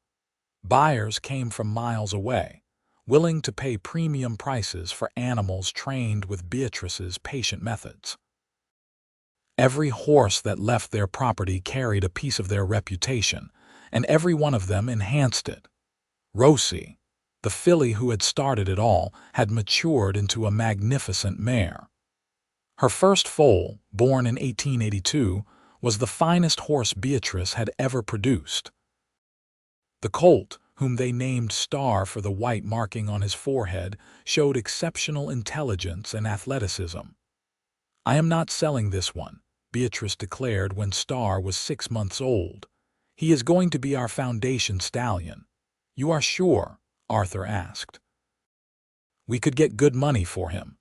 Buyers came from miles away, willing to pay premium prices for animals trained with Beatrice's patient methods. Every horse that left their property carried a piece of their reputation, and every one of them enhanced it. Rosie, the filly who had started it all, had matured into a magnificent mare. Her first foal, born in 1882, was the finest horse Beatrice had ever produced. The colt, whom they named Star for the white marking on his forehead, showed exceptional intelligence and athleticism. "I am not selling this one," Beatrice declared when Star was 6 months old. "He is going to be our foundation stallion." "You are sure?" Arthur asked. "We could get good money for him."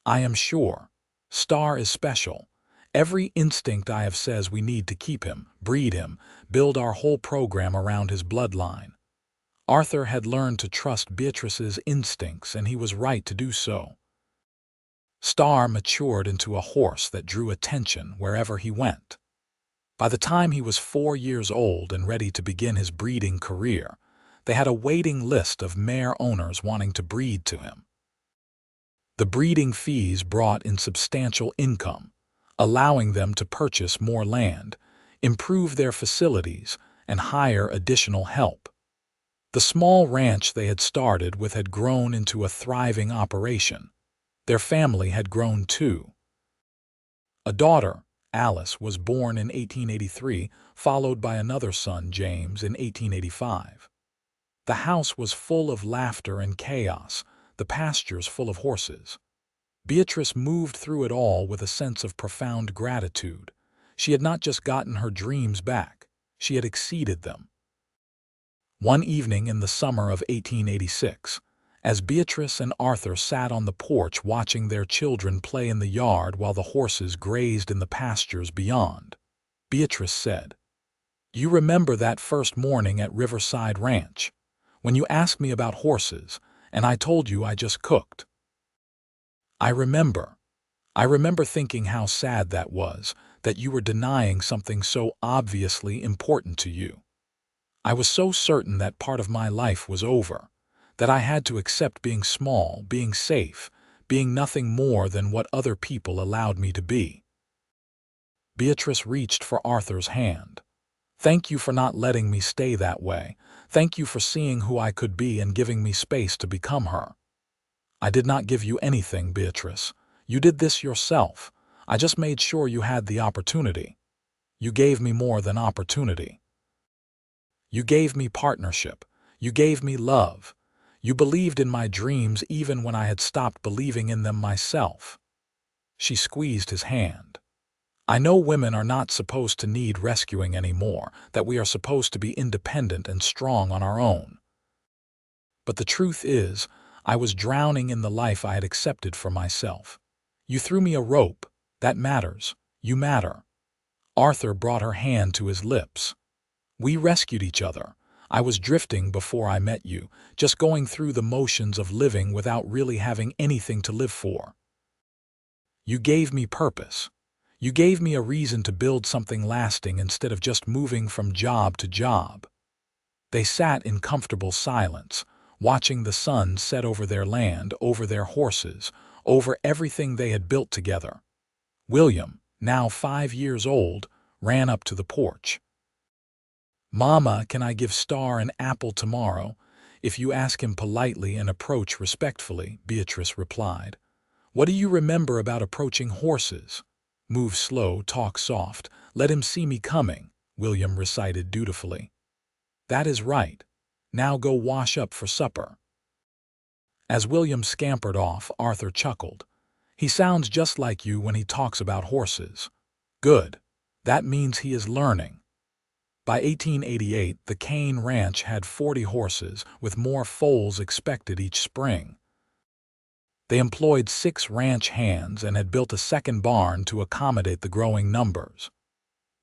"I am sure. Star is special. Every instinct I have says we need to keep him, breed him, build our whole program around his bloodline." Arthur had learned to trust Beatrice's instincts, and he was right to do so. Star matured into a horse that drew attention wherever he went. By the time he was 4 years old and ready to begin his breeding career, they had a waiting list of mare owners wanting to breed to him. The breeding fees brought in substantial income, allowing them to purchase more land, improve their facilities, and hire additional help. The small ranch they had started with had grown into a thriving operation. Their family had grown too. A daughter, Alice, was born in 1883, followed by another son, James, in 1885. The house was full of laughter and chaos, the pastures full of horses. Beatrice moved through it all with a sense of profound gratitude. She had not just gotten her dreams back, she had exceeded them. One evening in the summer of 1886, as Beatrice and Arthur sat on the porch watching their children play in the yard while the horses grazed in the pastures beyond, Beatrice said, "You remember that first morning at Riverside Ranch, when you asked me about horses, and I told you I just cooked? I remember. I remember thinking how sad that was, that you were denying something so obviously important to you. I was so certain that part of my life was over, that I had to accept being small, being safe, being nothing more than what other people allowed me to be." Beatrice reached for Arthur's hand. "Thank you for not letting me stay that way. Thank you for seeing who I could be and giving me space to become her." "I did not give you anything, Beatrice. You did this yourself. I just made sure you had the opportunity." "You gave me more than opportunity. You gave me partnership. You gave me love. You believed in my dreams even when I had stopped believing in them myself." She squeezed his hand. "I know women are not supposed to need rescuing anymore, that we are supposed to be independent and strong on our own. But the truth is, I was drowning in the life I had accepted for myself. You threw me a rope. That matters. You matter." Arthur brought her hand to his lips. "We rescued each other. I was drifting before I met you, just going through the motions of living without really having anything to live for. You gave me purpose. You gave me a reason to build something lasting instead of just moving from job to job." They sat in comfortable silence, watching the sun set over their land, over their horses, over everything they had built together. William, now 5 years old, ran up to the porch. "Mama, can I give Star an apple tomorrow? If you ask him politely and approach respectfully," Beatrice replied. "What do you remember about approaching horses?" "Move slow, talk soft, let him see me coming," William recited dutifully. "That is right. Now go wash up for supper." As William scampered off, Arthur chuckled. "He sounds just like you when he talks about horses." "Good. That means he is learning." By 1888, the Kane Ranch had 40 horses, with more foals expected each spring. They employed 6 ranch hands and had built a second barn to accommodate the growing numbers.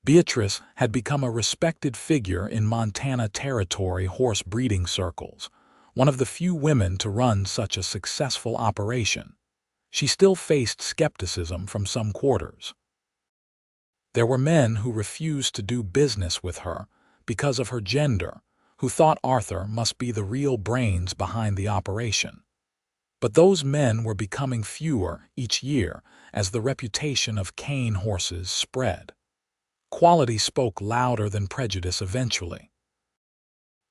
Beatrice had become a respected figure in Montana Territory horse breeding circles, one of the few women to run such a successful operation. She still faced skepticism from some quarters. There were men who refused to do business with her because of her gender, who thought Arthur must be the real brains behind the operation. But those men were becoming fewer each year as the reputation of Kane horses spread. Quality spoke louder than prejudice eventually.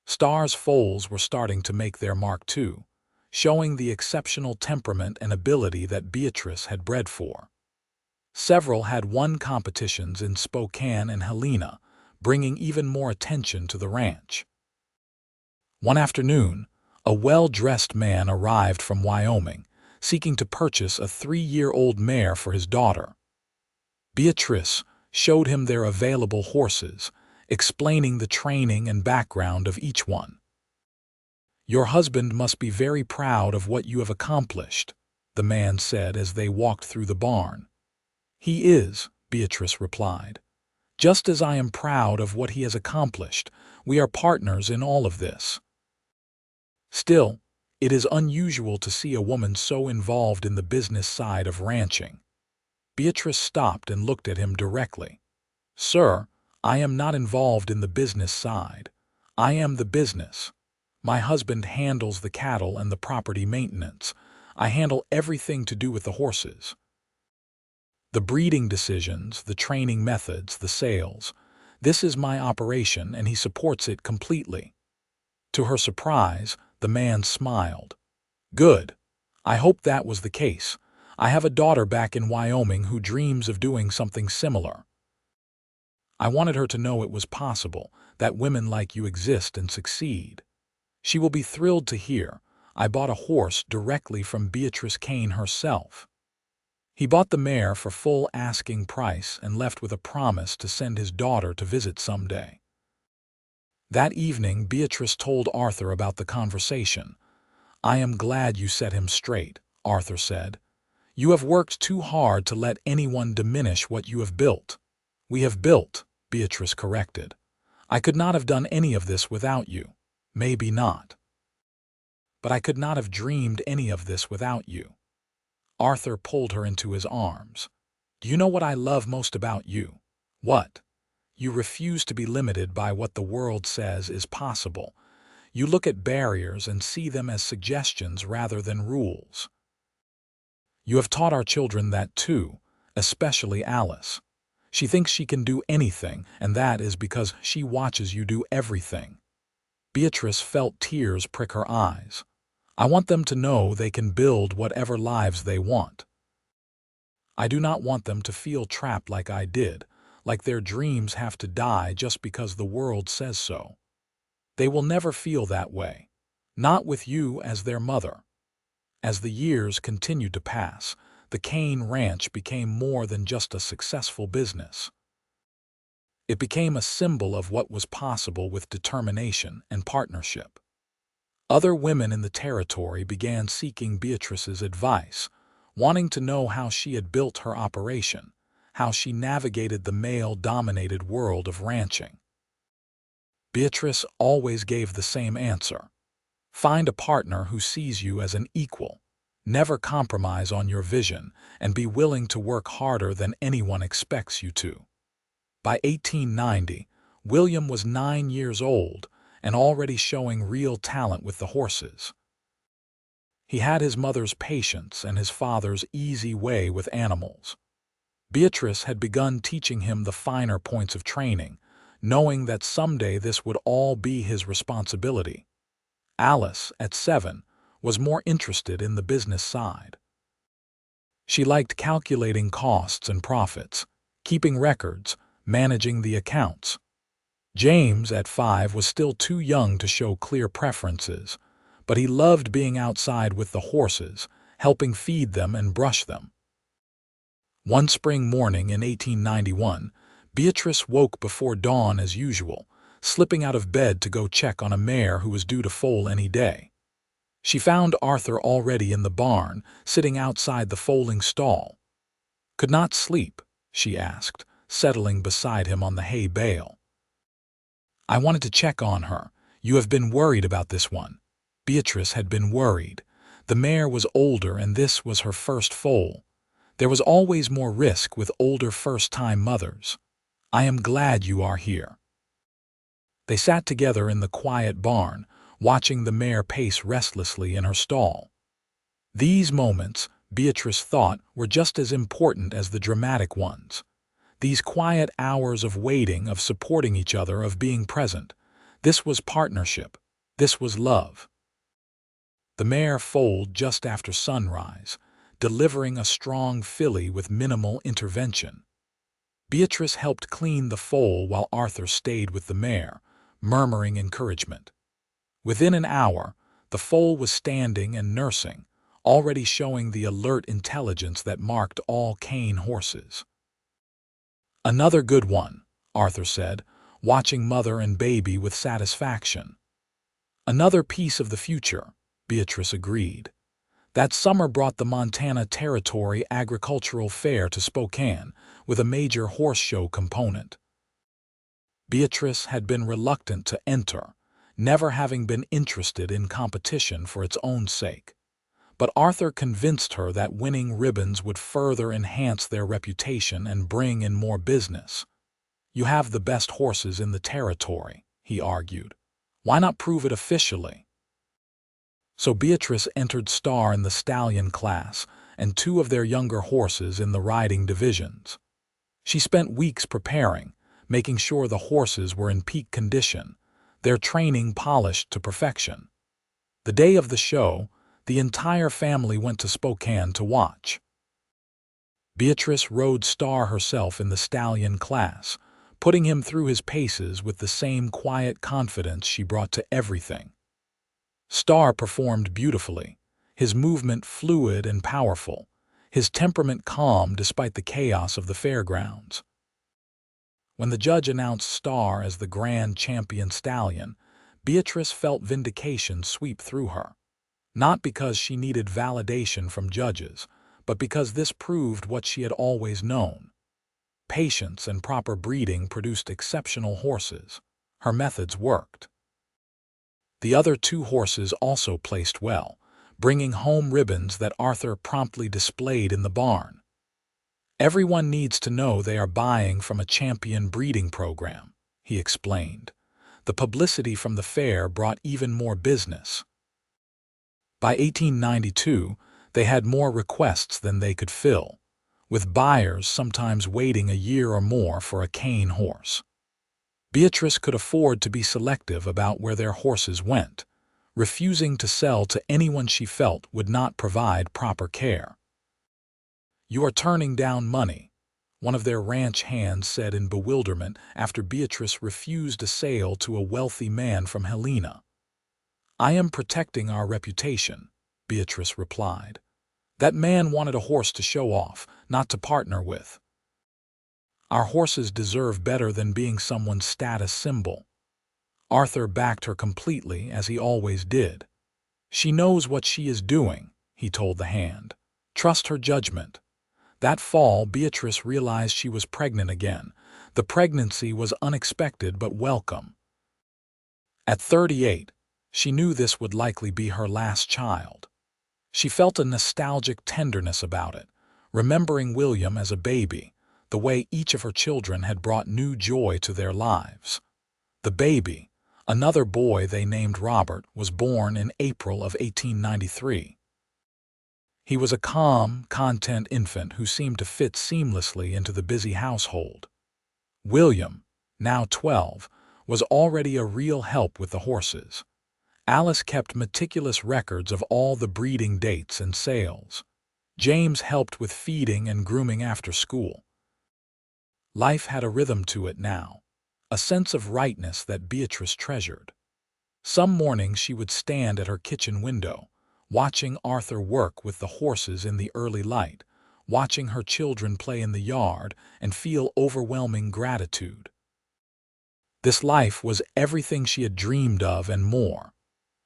Star's foals were starting to make their mark too, showing the exceptional temperament and ability that Beatrice had bred for. Several had won competitions in Spokane and Helena, bringing even more attention to the ranch. One afternoon, a well-dressed man arrived from Wyoming, seeking to purchase a 3-year-old mare for his daughter. Beatrice showed him their available horses, explaining the training and background of each one. "Your husband must be very proud of what you have accomplished," the man said as they walked through the barn. "He is," Beatrice replied. "Just as I am proud of what he has accomplished. We are partners in all of this." Still, it is unusual to see a woman so involved in the business side of ranching. Beatrice stopped and looked at him directly. "Sir, I am not involved in the business side. I am the business. My husband handles the cattle and the property maintenance. I handle everything to do with the horses. The breeding decisions, the training methods, the sales. This is my operation and he supports it completely." To her surprise, the man smiled. "Good. I hoped that was the case. I have a daughter back in Wyoming who dreams of doing something similar. I wanted her to know it was possible, that women like you exist and succeed. She will be thrilled to hear. I bought a horse directly from Beatrice Kane herself." He bought the mare for full asking price and left with a promise to send his daughter to visit someday. That evening, Beatrice told Arthur about the conversation. "I am glad you set him straight," Arthur said. "You have worked too hard to let anyone diminish what you have built." "We have built," Beatrice corrected. "I could not have done any of this without you. Maybe not. But I could not have dreamed any of this without you." Arthur pulled her into his arms. "Do you know what I love most about you?" "What?" "You refuse to be limited by what the world says is possible. You look at barriers and see them as suggestions rather than rules. You have taught our children that too, especially Alice. She thinks she can do anything, and that is because she watches you do everything." Beatrice felt tears prick her eyes. "I want them to know they can build whatever lives they want. I do not want them to feel trapped like I did, like their dreams have to die just because the world says so. They will never feel that way, not with you as their mother." As the years continued to pass, the Kane Ranch became more than just a successful business. It became a symbol of what was possible with determination and partnership. Other women in the territory began seeking Beatrice's advice, wanting to know how she had built her operation, how she navigated the male-dominated world of ranching. Beatrice always gave the same answer. "Find a partner who sees you as an equal. Never compromise on your vision, and be willing to work harder than anyone expects you to." By 1890, William was 9 years old and already showing real talent with the horses. He had his mother's patience and his father's easy way with animals. Beatrice had begun teaching him the finer points of training, knowing that someday this would all be his responsibility. Alice, at 7, was more interested in the business side. She liked calculating costs and profits, keeping records, managing the accounts. James, at 5, was still too young to show clear preferences, but he loved being outside with the horses, helping feed them and brush them. One spring morning in 1891, Beatrice woke before dawn as usual, slipping out of bed to go check on a mare who was due to foal any day. She found Arthur already in the barn, sitting outside the foaling stall. "Could not sleep?" she asked, settling beside him on the hay bale. "I wanted to check on her. You have been worried about this one." Beatrice had been worried. The mare was older and this was her first foal. There was always more risk with older first-time mothers. "I am glad you are here." They sat together in the quiet barn, watching the mare pace restlessly in her stall. These moments, Beatrice thought, were just as important as the dramatic ones. These quiet hours of waiting, of supporting each other, of being present. This was partnership. This was love. The mare foaled just after sunrise, delivering a strong filly with minimal intervention. Beatrice helped clean the foal while Arthur stayed with the mare, murmuring encouragement. Within an hour, the foal was standing and nursing, already showing the alert intelligence that marked all Kane horses. "Another good one," Arthur said, watching mother and baby with satisfaction. "Another piece of the future," Beatrice agreed. That summer brought the Montana Territory Agricultural Fair to Spokane, with a major horse show component. Beatrice had been reluctant to enter, never having been interested in competition for its own sake. But Arthur convinced her that winning ribbons would further enhance their reputation and bring in more business. "You have the best horses in the territory," he argued. "Why not prove it officially?" So Beatrice entered Star in the stallion class and two of their younger horses in the riding divisions. She spent weeks preparing, making sure the horses were in peak condition, their training polished to perfection. The day of the show, the entire family went to Spokane to watch. Beatrice rode Star herself in the stallion class, putting him through his paces with the same quiet confidence she brought to everything. Star performed beautifully, his movement fluid and powerful, his temperament calm despite the chaos of the fairgrounds. When the judge announced Star as the grand champion stallion, Beatrice felt vindication sweep through her. Not because she needed validation from judges, but because this proved what she had always known. Patience and proper breeding produced exceptional horses. Her methods worked. The other two horses also placed well, bringing home ribbons that Arthur promptly displayed in the barn. "Everyone needs to know they are buying from a champion breeding program," he explained. The publicity from the fair brought even more business. By 1892, they had more requests than they could fill, with buyers sometimes waiting a year or more for a Kane horse. Beatrice could afford to be selective about where their horses went, refusing to sell to anyone she felt would not provide proper care. "You are turning down money," one of their ranch hands said in bewilderment after Beatrice refused a sale to a wealthy man from Helena. "I am protecting our reputation," Beatrice replied. "That man wanted a horse to show off, not to partner with. Our horses deserve better than being someone's status symbol." Arthur backed her completely, as he always did. "She knows what she is doing," he told the hand. "Trust her judgment." That fall, Beatrice realized she was pregnant again. The pregnancy was unexpected but welcome. At 38, she knew this would likely be her last child. She felt a nostalgic tenderness about it, remembering William as a baby, the way each of her children had brought new joy to their lives. The baby, another boy they named Robert, was born in April of 1893. He was a calm, content infant who seemed to fit seamlessly into the busy household. William, now 12, was already a real help with the horses. Alice kept meticulous records of all the breeding dates and sales. James helped with feeding and grooming after school. Life had a rhythm to it now, a sense of rightness that Beatrice treasured. Some mornings she would stand at her kitchen window, watching Arthur work with the horses in the early light, watching her children play in the yard, and feel overwhelming gratitude. This life was everything she had dreamed of and more.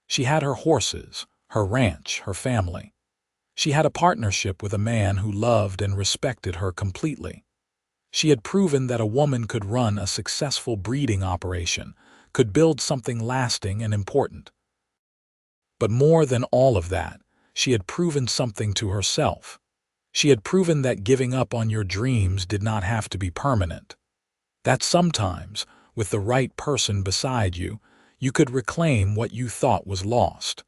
She had her horses, her ranch, her family. She had a partnership with a man who loved and respected her completely. She had proven that a woman could run a successful breeding operation, could build something lasting and important. But more than all of that, she had proven something to herself. She had proven that giving up on your dreams did not have to be permanent. That sometimes, with the right person beside you, you could reclaim what you thought was lost.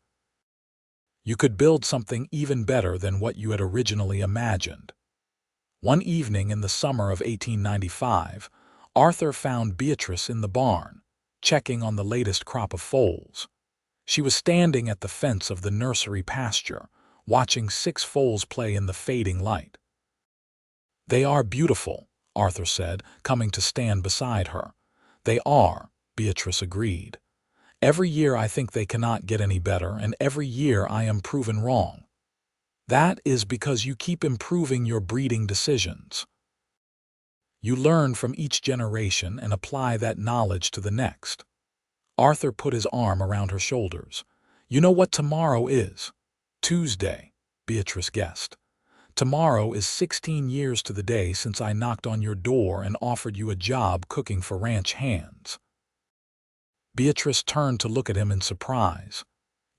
You could build something even better than what you had originally imagined. One evening in the summer of 1895, Arthur found Beatrice in the barn, checking on the latest crop of foals. She was standing at the fence of the nursery pasture, watching 6 foals play in the fading light. "They are beautiful," Arthur said, coming to stand beside her. "They are," Beatrice agreed. "Every year I think they cannot get any better, and every year I am proven wrong. That is because you keep improving your breeding decisions. You learn from each generation and apply that knowledge to the next." Arthur put his arm around her shoulders. "You know what tomorrow is?" "Tuesday," Beatrice guessed. "Tomorrow is 16 years to the day since I knocked on your door and offered you a job cooking for ranch hands." Beatrice turned to look at him in surprise.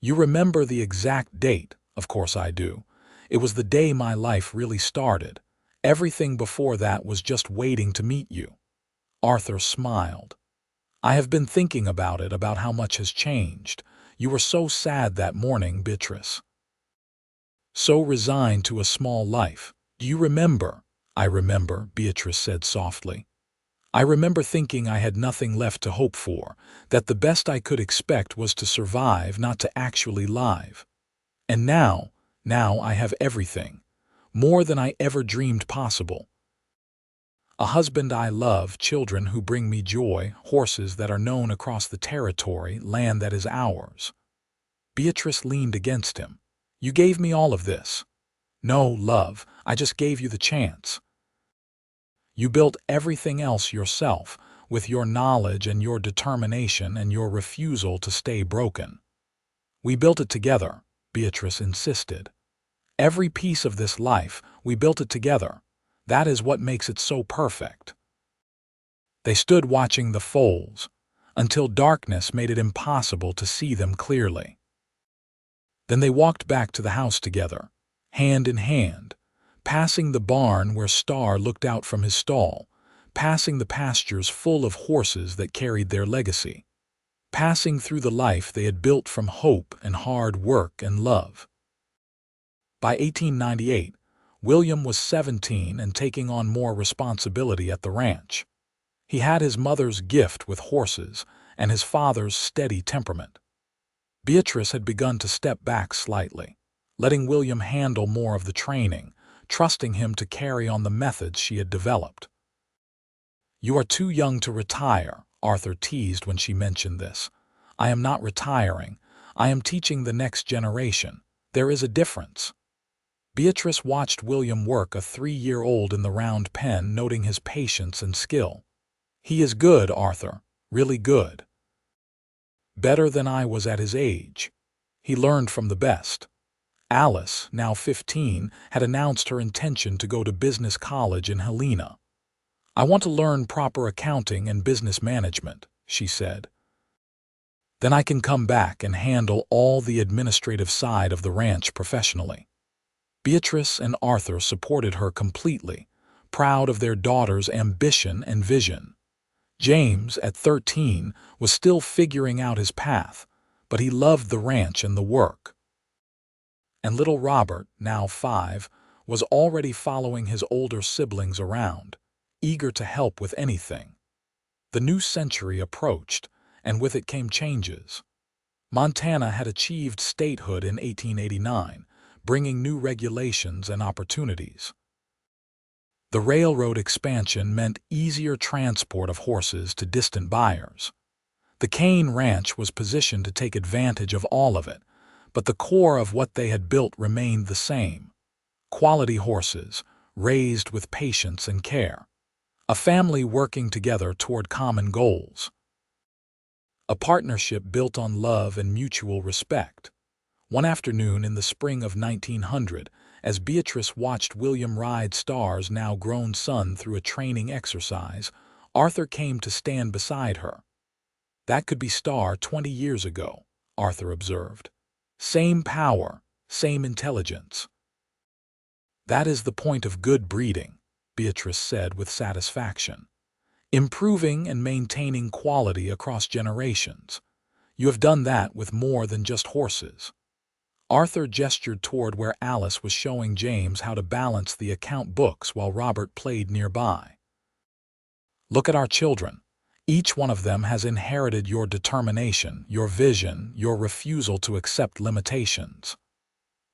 "You remember the exact date?" "Of course I do. It was the day my life really started. Everything before that was just waiting to meet you." Arthur smiled. "I have been thinking about it, about how much has changed. You were so sad that morning, Beatrice. So resigned to a small life. Do you remember?" "I remember," Beatrice said softly. "I remember thinking I had nothing left to hope for, that the best I could expect was to survive, not to actually live. And now I have everything, more than I ever dreamed possible. A husband I love, children who bring me joy, horses that are known across the territory, land that is ours." Beatrice leaned against him. "You gave me all of this." "No, love, I just gave you the chance. You built everything else yourself, with your knowledge and your determination and your refusal to stay broken." "We built it together," Beatrice insisted. "Every piece of this life, we built it together. That is what makes it so perfect." They stood watching the foals, until darkness made it impossible to see them clearly. Then they walked back to the house together, hand in hand, passing the barn where Star looked out from his stall, passing the pastures full of horses that carried their legacy, passing through the life they had built from hope and hard work and love. By 1898, William was 17 and taking on more responsibility at the ranch. He had his mother's gift with horses and his father's steady temperament. Beatrice had begun to step back slightly, letting William handle more of the training, trusting him to carry on the methods she had developed. "You are too young to retire," Arthur teased when she mentioned this. "I am not retiring. I am teaching the next generation. There is a difference." Beatrice watched William work, a 3-year-old in the round pen, noting his patience and skill. "He is good, Arthur, really good. Better than I was at his age. He learned from the best." Alice, now 15, had announced her intention to go to business college in Helena. "I want to learn proper accounting and business management," she said. "Then I can come back and handle all the administrative side of the ranch professionally." Beatrice and Arthur supported her completely, proud of their daughter's ambition and vision. James, at 13, was still figuring out his path, but he loved the ranch and the work. And little Robert, now 5, was already following his older siblings around, eager to help with anything. The new century approached, and with it came changes. Montana had achieved statehood in 1889, bringing new regulations and opportunities. The railroad expansion meant easier transport of horses to distant buyers. The Kane Ranch was positioned to take advantage of all of it, but the core of what they had built remained the same: quality horses, raised with patience and care. A family working together toward common goals. A partnership built on love and mutual respect. One afternoon in the spring of 1900, as Beatrice watched William ride Star's now grown son through a training exercise, Arthur came to stand beside her. "That could be Star 20 years ago," Arthur observed. "Same power, same intelligence." "That is the point of good breeding," Beatrice said with satisfaction. "Improving and maintaining quality across generations. You have done that with more than just horses." Arthur gestured toward where Alice was showing James how to balance the account books while Robert played nearby. Look at our children. Each one of them has inherited your determination, your vision, your refusal to accept limitations.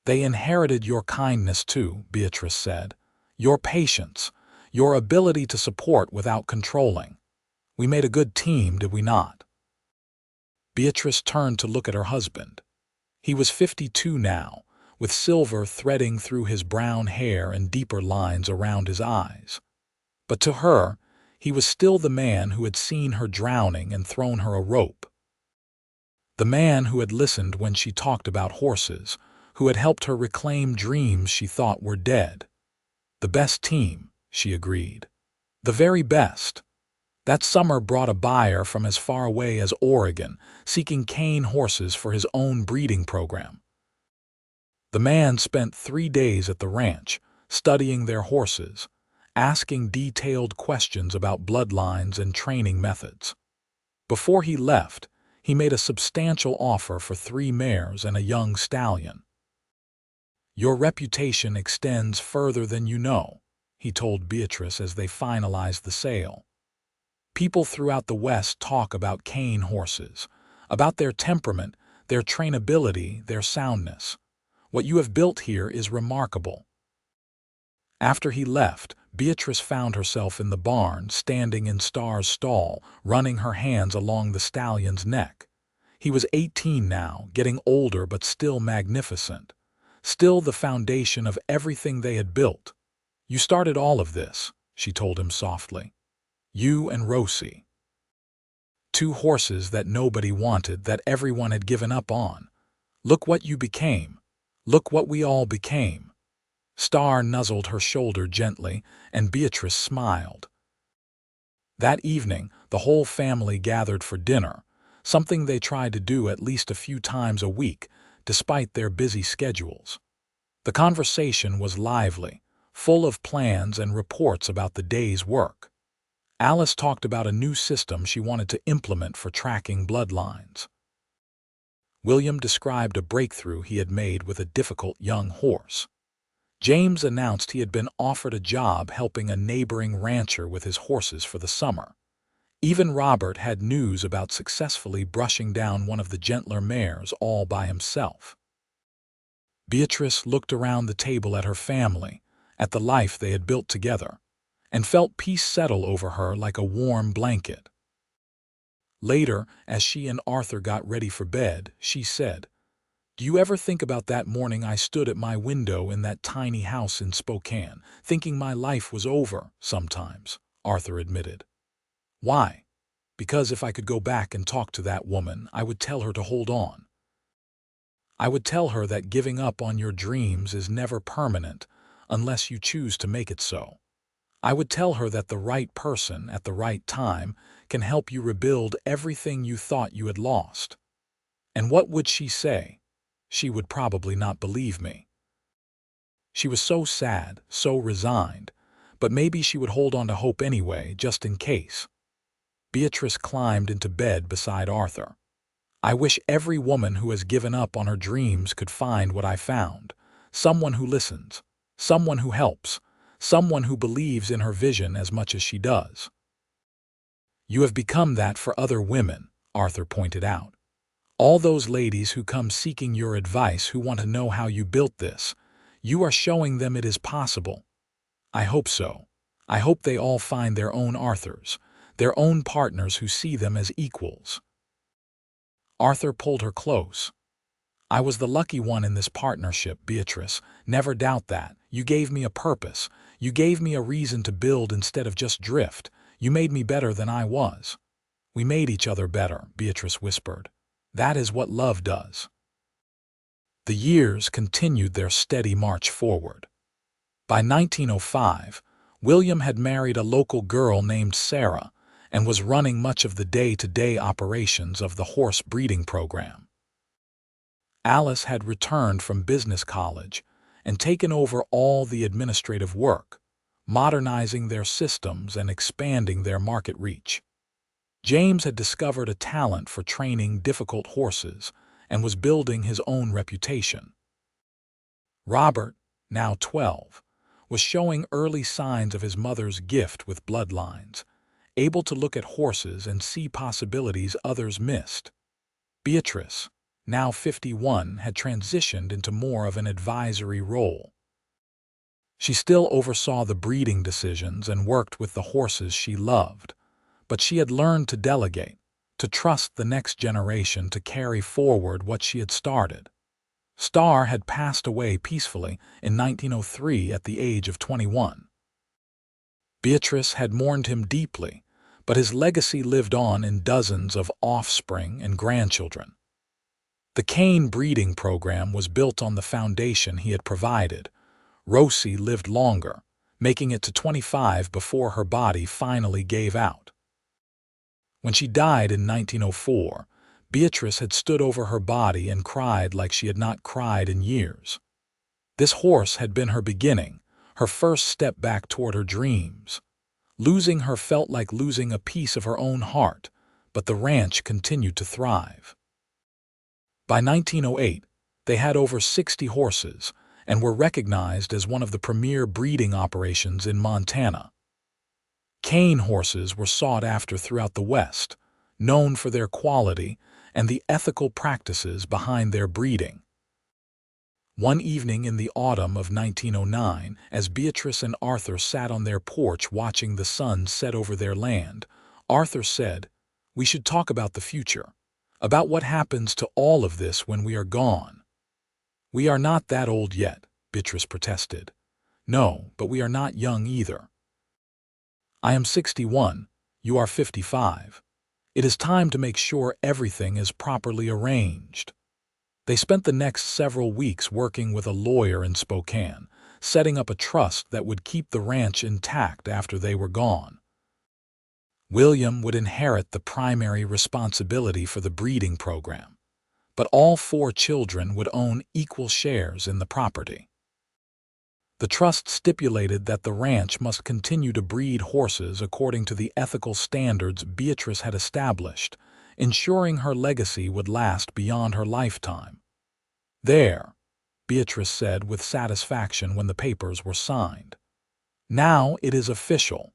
They inherited your kindness too, Beatrice said. Your patience, your ability to support without controlling. We made a good team, did we not? Beatrice turned to look at her husband. He was 52 now, with silver threading through his brown hair and deeper lines around his eyes. But to her, he was still the man who had seen her drowning and thrown her a rope. The man who had listened when she talked about horses, who had helped her reclaim dreams she thought were dead. The best team, she agreed. The very best. That summer brought a buyer from as far away as Oregon, seeking Kane horses for his own breeding program. The man spent 3 days at the ranch, studying their horses, asking detailed questions about bloodlines and training methods. Before he left, he made a substantial offer for 3 mares and a young stallion. Your reputation extends further than you know, he told Beatrice as they finalized the sale. People throughout the West talk about Kane horses, about their temperament, their trainability, their soundness. What you have built here is remarkable. After he left, Beatrice found herself in the barn, standing in Star's stall, running her hands along the stallion's neck. He was 18 now, getting older but still magnificent. Still the foundation of everything they had built. You started all of this, she told him softly. You and Rosie. 2 horses that nobody wanted, that everyone had given up on. Look what you became. Look what we all became. Star nuzzled her shoulder gently, and Beatrice smiled. That evening, the whole family gathered for dinner, something they tried to do at least a few times a week, despite their busy schedules. The conversation was lively, full of plans and reports about the day's work. Alice talked about a new system she wanted to implement for tracking bloodlines. William described a breakthrough he had made with a difficult young horse. James announced he had been offered a job helping a neighboring rancher with his horses for the summer. Even Robert had news about successfully brushing down one of the gentler mares all by himself. Beatrice looked around the table at her family, at the life they had built together, and felt peace settle over her like a warm blanket. Later, as she and Arthur got ready for bed, she said, "Do you ever think about that morning I stood at my window in that tiny house in Spokane, thinking my life was over?" "Sometimes," Arthur admitted. "Why?" "Because if I could go back and talk to that woman, I would tell her to hold on. I would tell her that giving up on your dreams is never permanent unless you choose to make it so. I would tell her that the right person at the right time can help you rebuild everything you thought you had lost." And what would she say? She would probably not believe me. She was so sad, so resigned, but maybe she would hold on to hope anyway, just in case. Beatrice climbed into bed beside Arthur. "I wish every woman who has given up on her dreams could find what I found. Someone who listens, someone who helps, someone who believes in her vision as much as she does." "You have become that for other women," Arthur pointed out. "All those ladies who come seeking your advice, who want to know how you built this, you are showing them it is possible. I hope so. I hope they all find their own Arthurs, their own partners who see them as equals." Arthur pulled her close. "I was the lucky one in this partnership, Beatrice. Never doubt that. You gave me a purpose. You gave me a reason to build instead of just drift. You made me better than I was." "We made each other better," Beatrice whispered. "That is what love does." The years continued their steady march forward. By 1905, William had married a local girl named Sarah and was running much of the day-to-day operations of the horse breeding program. Alice had returned from business college and taken over all the administrative work, modernizing their systems and expanding their market reach. James had discovered a talent for training difficult horses and was building his own reputation. Robert, now 12, was showing early signs of his mother's gift with bloodlines, able to look at horses and see possibilities others missed. Beatrice, now 51, had transitioned into more of an advisory role. She still oversaw the breeding decisions and worked with the horses she loved, but she had learned to delegate, to trust the next generation to carry forward what she had started. Star had passed away peacefully in 1903 at the age of 21. Beatrice had mourned him deeply, but his legacy lived on in dozens of offspring and grandchildren. The Kane breeding program was built on the foundation he had provided. Rosie lived longer, making it to 25 before her body finally gave out. When she died in 1904, Beatrice had stood over her body and cried like she had not cried in years. This horse had been her beginning, her first step back toward her dreams. Losing her felt like losing a piece of her own heart, but the ranch continued to thrive. By 1908, they had over 60 horses and were recognized as one of the premier breeding operations in Montana. Kane horses were sought after throughout the West, known for their quality and the ethical practices behind their breeding. One evening in the autumn of 1909, as Beatrice and Arthur sat on their porch watching the sun set over their land, Arthur said, "We should talk about the future, about what happens to all of this when we are gone." "We are not that old yet," Beatrice protested. "No, but we are not young either." "I am 61, you are 55. It is time to make sure everything is properly arranged." They spent the next several weeks working with a lawyer in Spokane, setting up a trust that would keep the ranch intact after they were gone. William would inherit the primary responsibility for the breeding program, but all 4 children would own equal shares in the property. The trust stipulated that the ranch must continue to breed horses according to the ethical standards Beatrice had established, ensuring her legacy would last beyond her lifetime. "There," Beatrice said with satisfaction when the papers were signed. "Now it is official.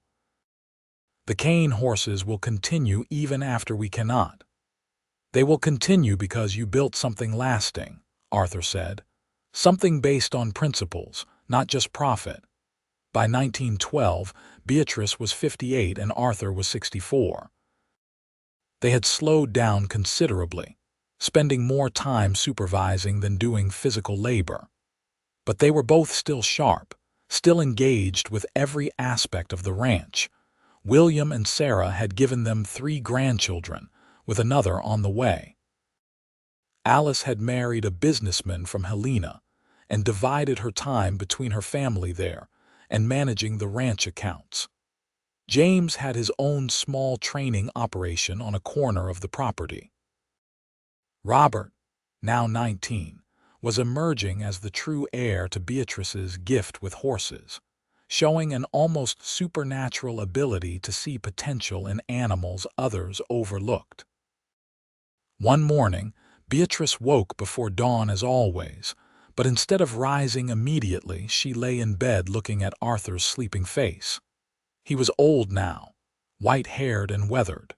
The Kane horses will continue even after we cannot." "They will continue because you built something lasting," Arthur said. "Something based on principles, not just profit." By 1912, Beatrice was 58 and Arthur was 64. They had slowed down considerably, spending more time supervising than doing physical labor. But they were both still sharp, still engaged with every aspect of the ranch. William and Sarah had given them 3 grandchildren, with another on the way. Alice had married a businessman from Helena and divided her time between her family there and managing the ranch accounts. James had his own small training operation on a corner of the property. Robert, now 19, was emerging as the true heir to Beatrice's gift with horses, showing an almost supernatural ability to see potential in animals others overlooked. One morning, Beatrice woke before dawn as always, but instead of rising immediately, she lay in bed looking at Arthur's sleeping face. He was old now, white-haired and weathered.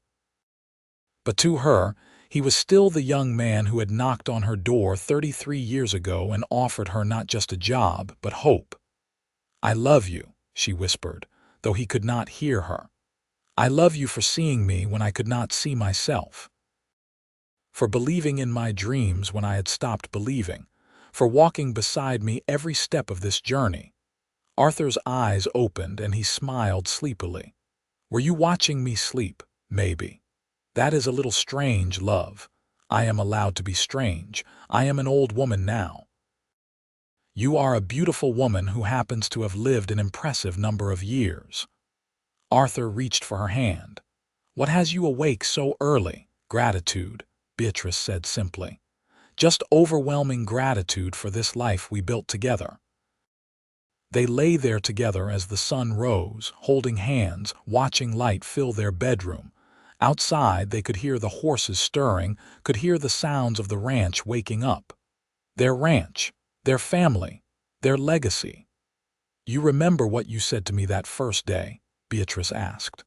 But to her, he was still the young man who had knocked on her door 33 years ago and offered her not just a job, but hope. "I love you," she whispered, though he could not hear her. "I love you for seeing me when I could not see myself. For believing in my dreams when I had stopped believing, for walking beside me every step of this journey." Arthur's eyes opened and he smiled sleepily. "Were you watching me sleep? Maybe. That is a little strange, love. I am allowed to be strange. I am an old woman now. You are a beautiful woman who happens to have lived an impressive number of years." Arthur reached for her hand. "What has you awake so early?" "Gratitude," Beatrice said simply. "Just overwhelming gratitude for this life we built together." They lay there together as the sun rose, holding hands, watching light fill their bedroom. Outside they could hear the horses stirring, could hear the sounds of the ranch waking up. Their ranch, their family, Their legacy. You remember what you said to me that first day? Beatrice asked.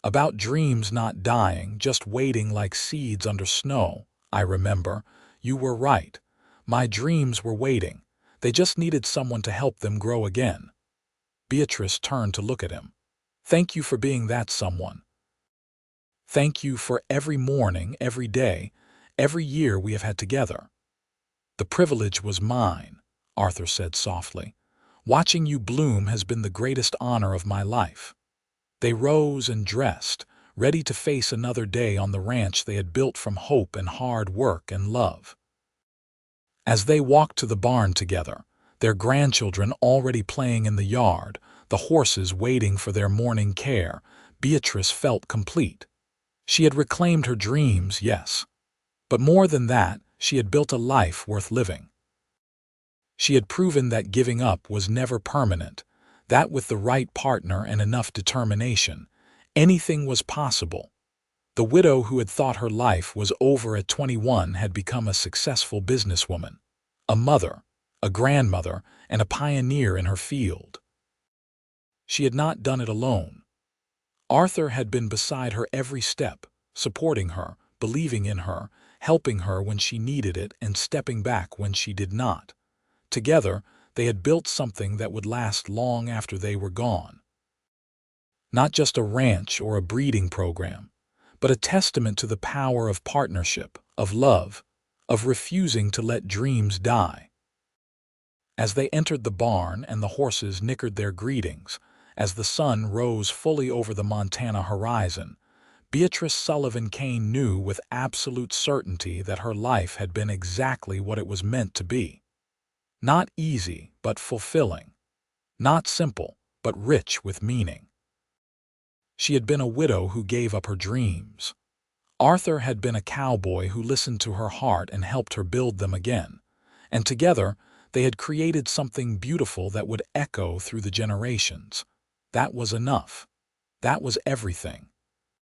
About dreams not dying, just waiting like seeds under snow. I remember. You were right. My dreams were waiting. They just needed someone to help them grow again. Beatrice turned to look at him. Thank you for being that someone. Thank you for every morning, every day, every year we have had together. The privilege was mine, Arthur said softly. Watching you bloom has been the greatest honor of my life. They rose and dressed, ready to face another day on the ranch they had built from hope and hard work and love. As they walked to the barn together, their grandchildren already playing in the yard, the horses waiting for their morning care, Beatrice felt complete. She had reclaimed her dreams, yes, but more than that, she had built a life worth living. She had proven that giving up was never permanent, that with the right partner and enough determination, anything was possible. The widow who had thought her life was over at 21 had become a successful businesswoman, a mother, a grandmother, and a pioneer in her field. She had not done it alone. Arthur had been beside her every step, supporting her, believing in her, helping her when she needed it and stepping back when she did not. Together, they had built something that would last long after they were gone. Not just a ranch or a breeding program, but a testament to the power of partnership, of love, of refusing to let dreams die. As they entered the barn and the horses nickered their greetings, as the sun rose fully over the Montana horizon, Beatrice Sullivan Kane knew with absolute certainty that her life had been exactly what it was meant to be. Not easy, but fulfilling. Not simple, but rich with meaning. She had been a widow who gave up her dreams. Arthur had been a cowboy who listened to her heart and helped her build them again. And together, they had created something beautiful that would echo through the generations. That was enough. That was everything.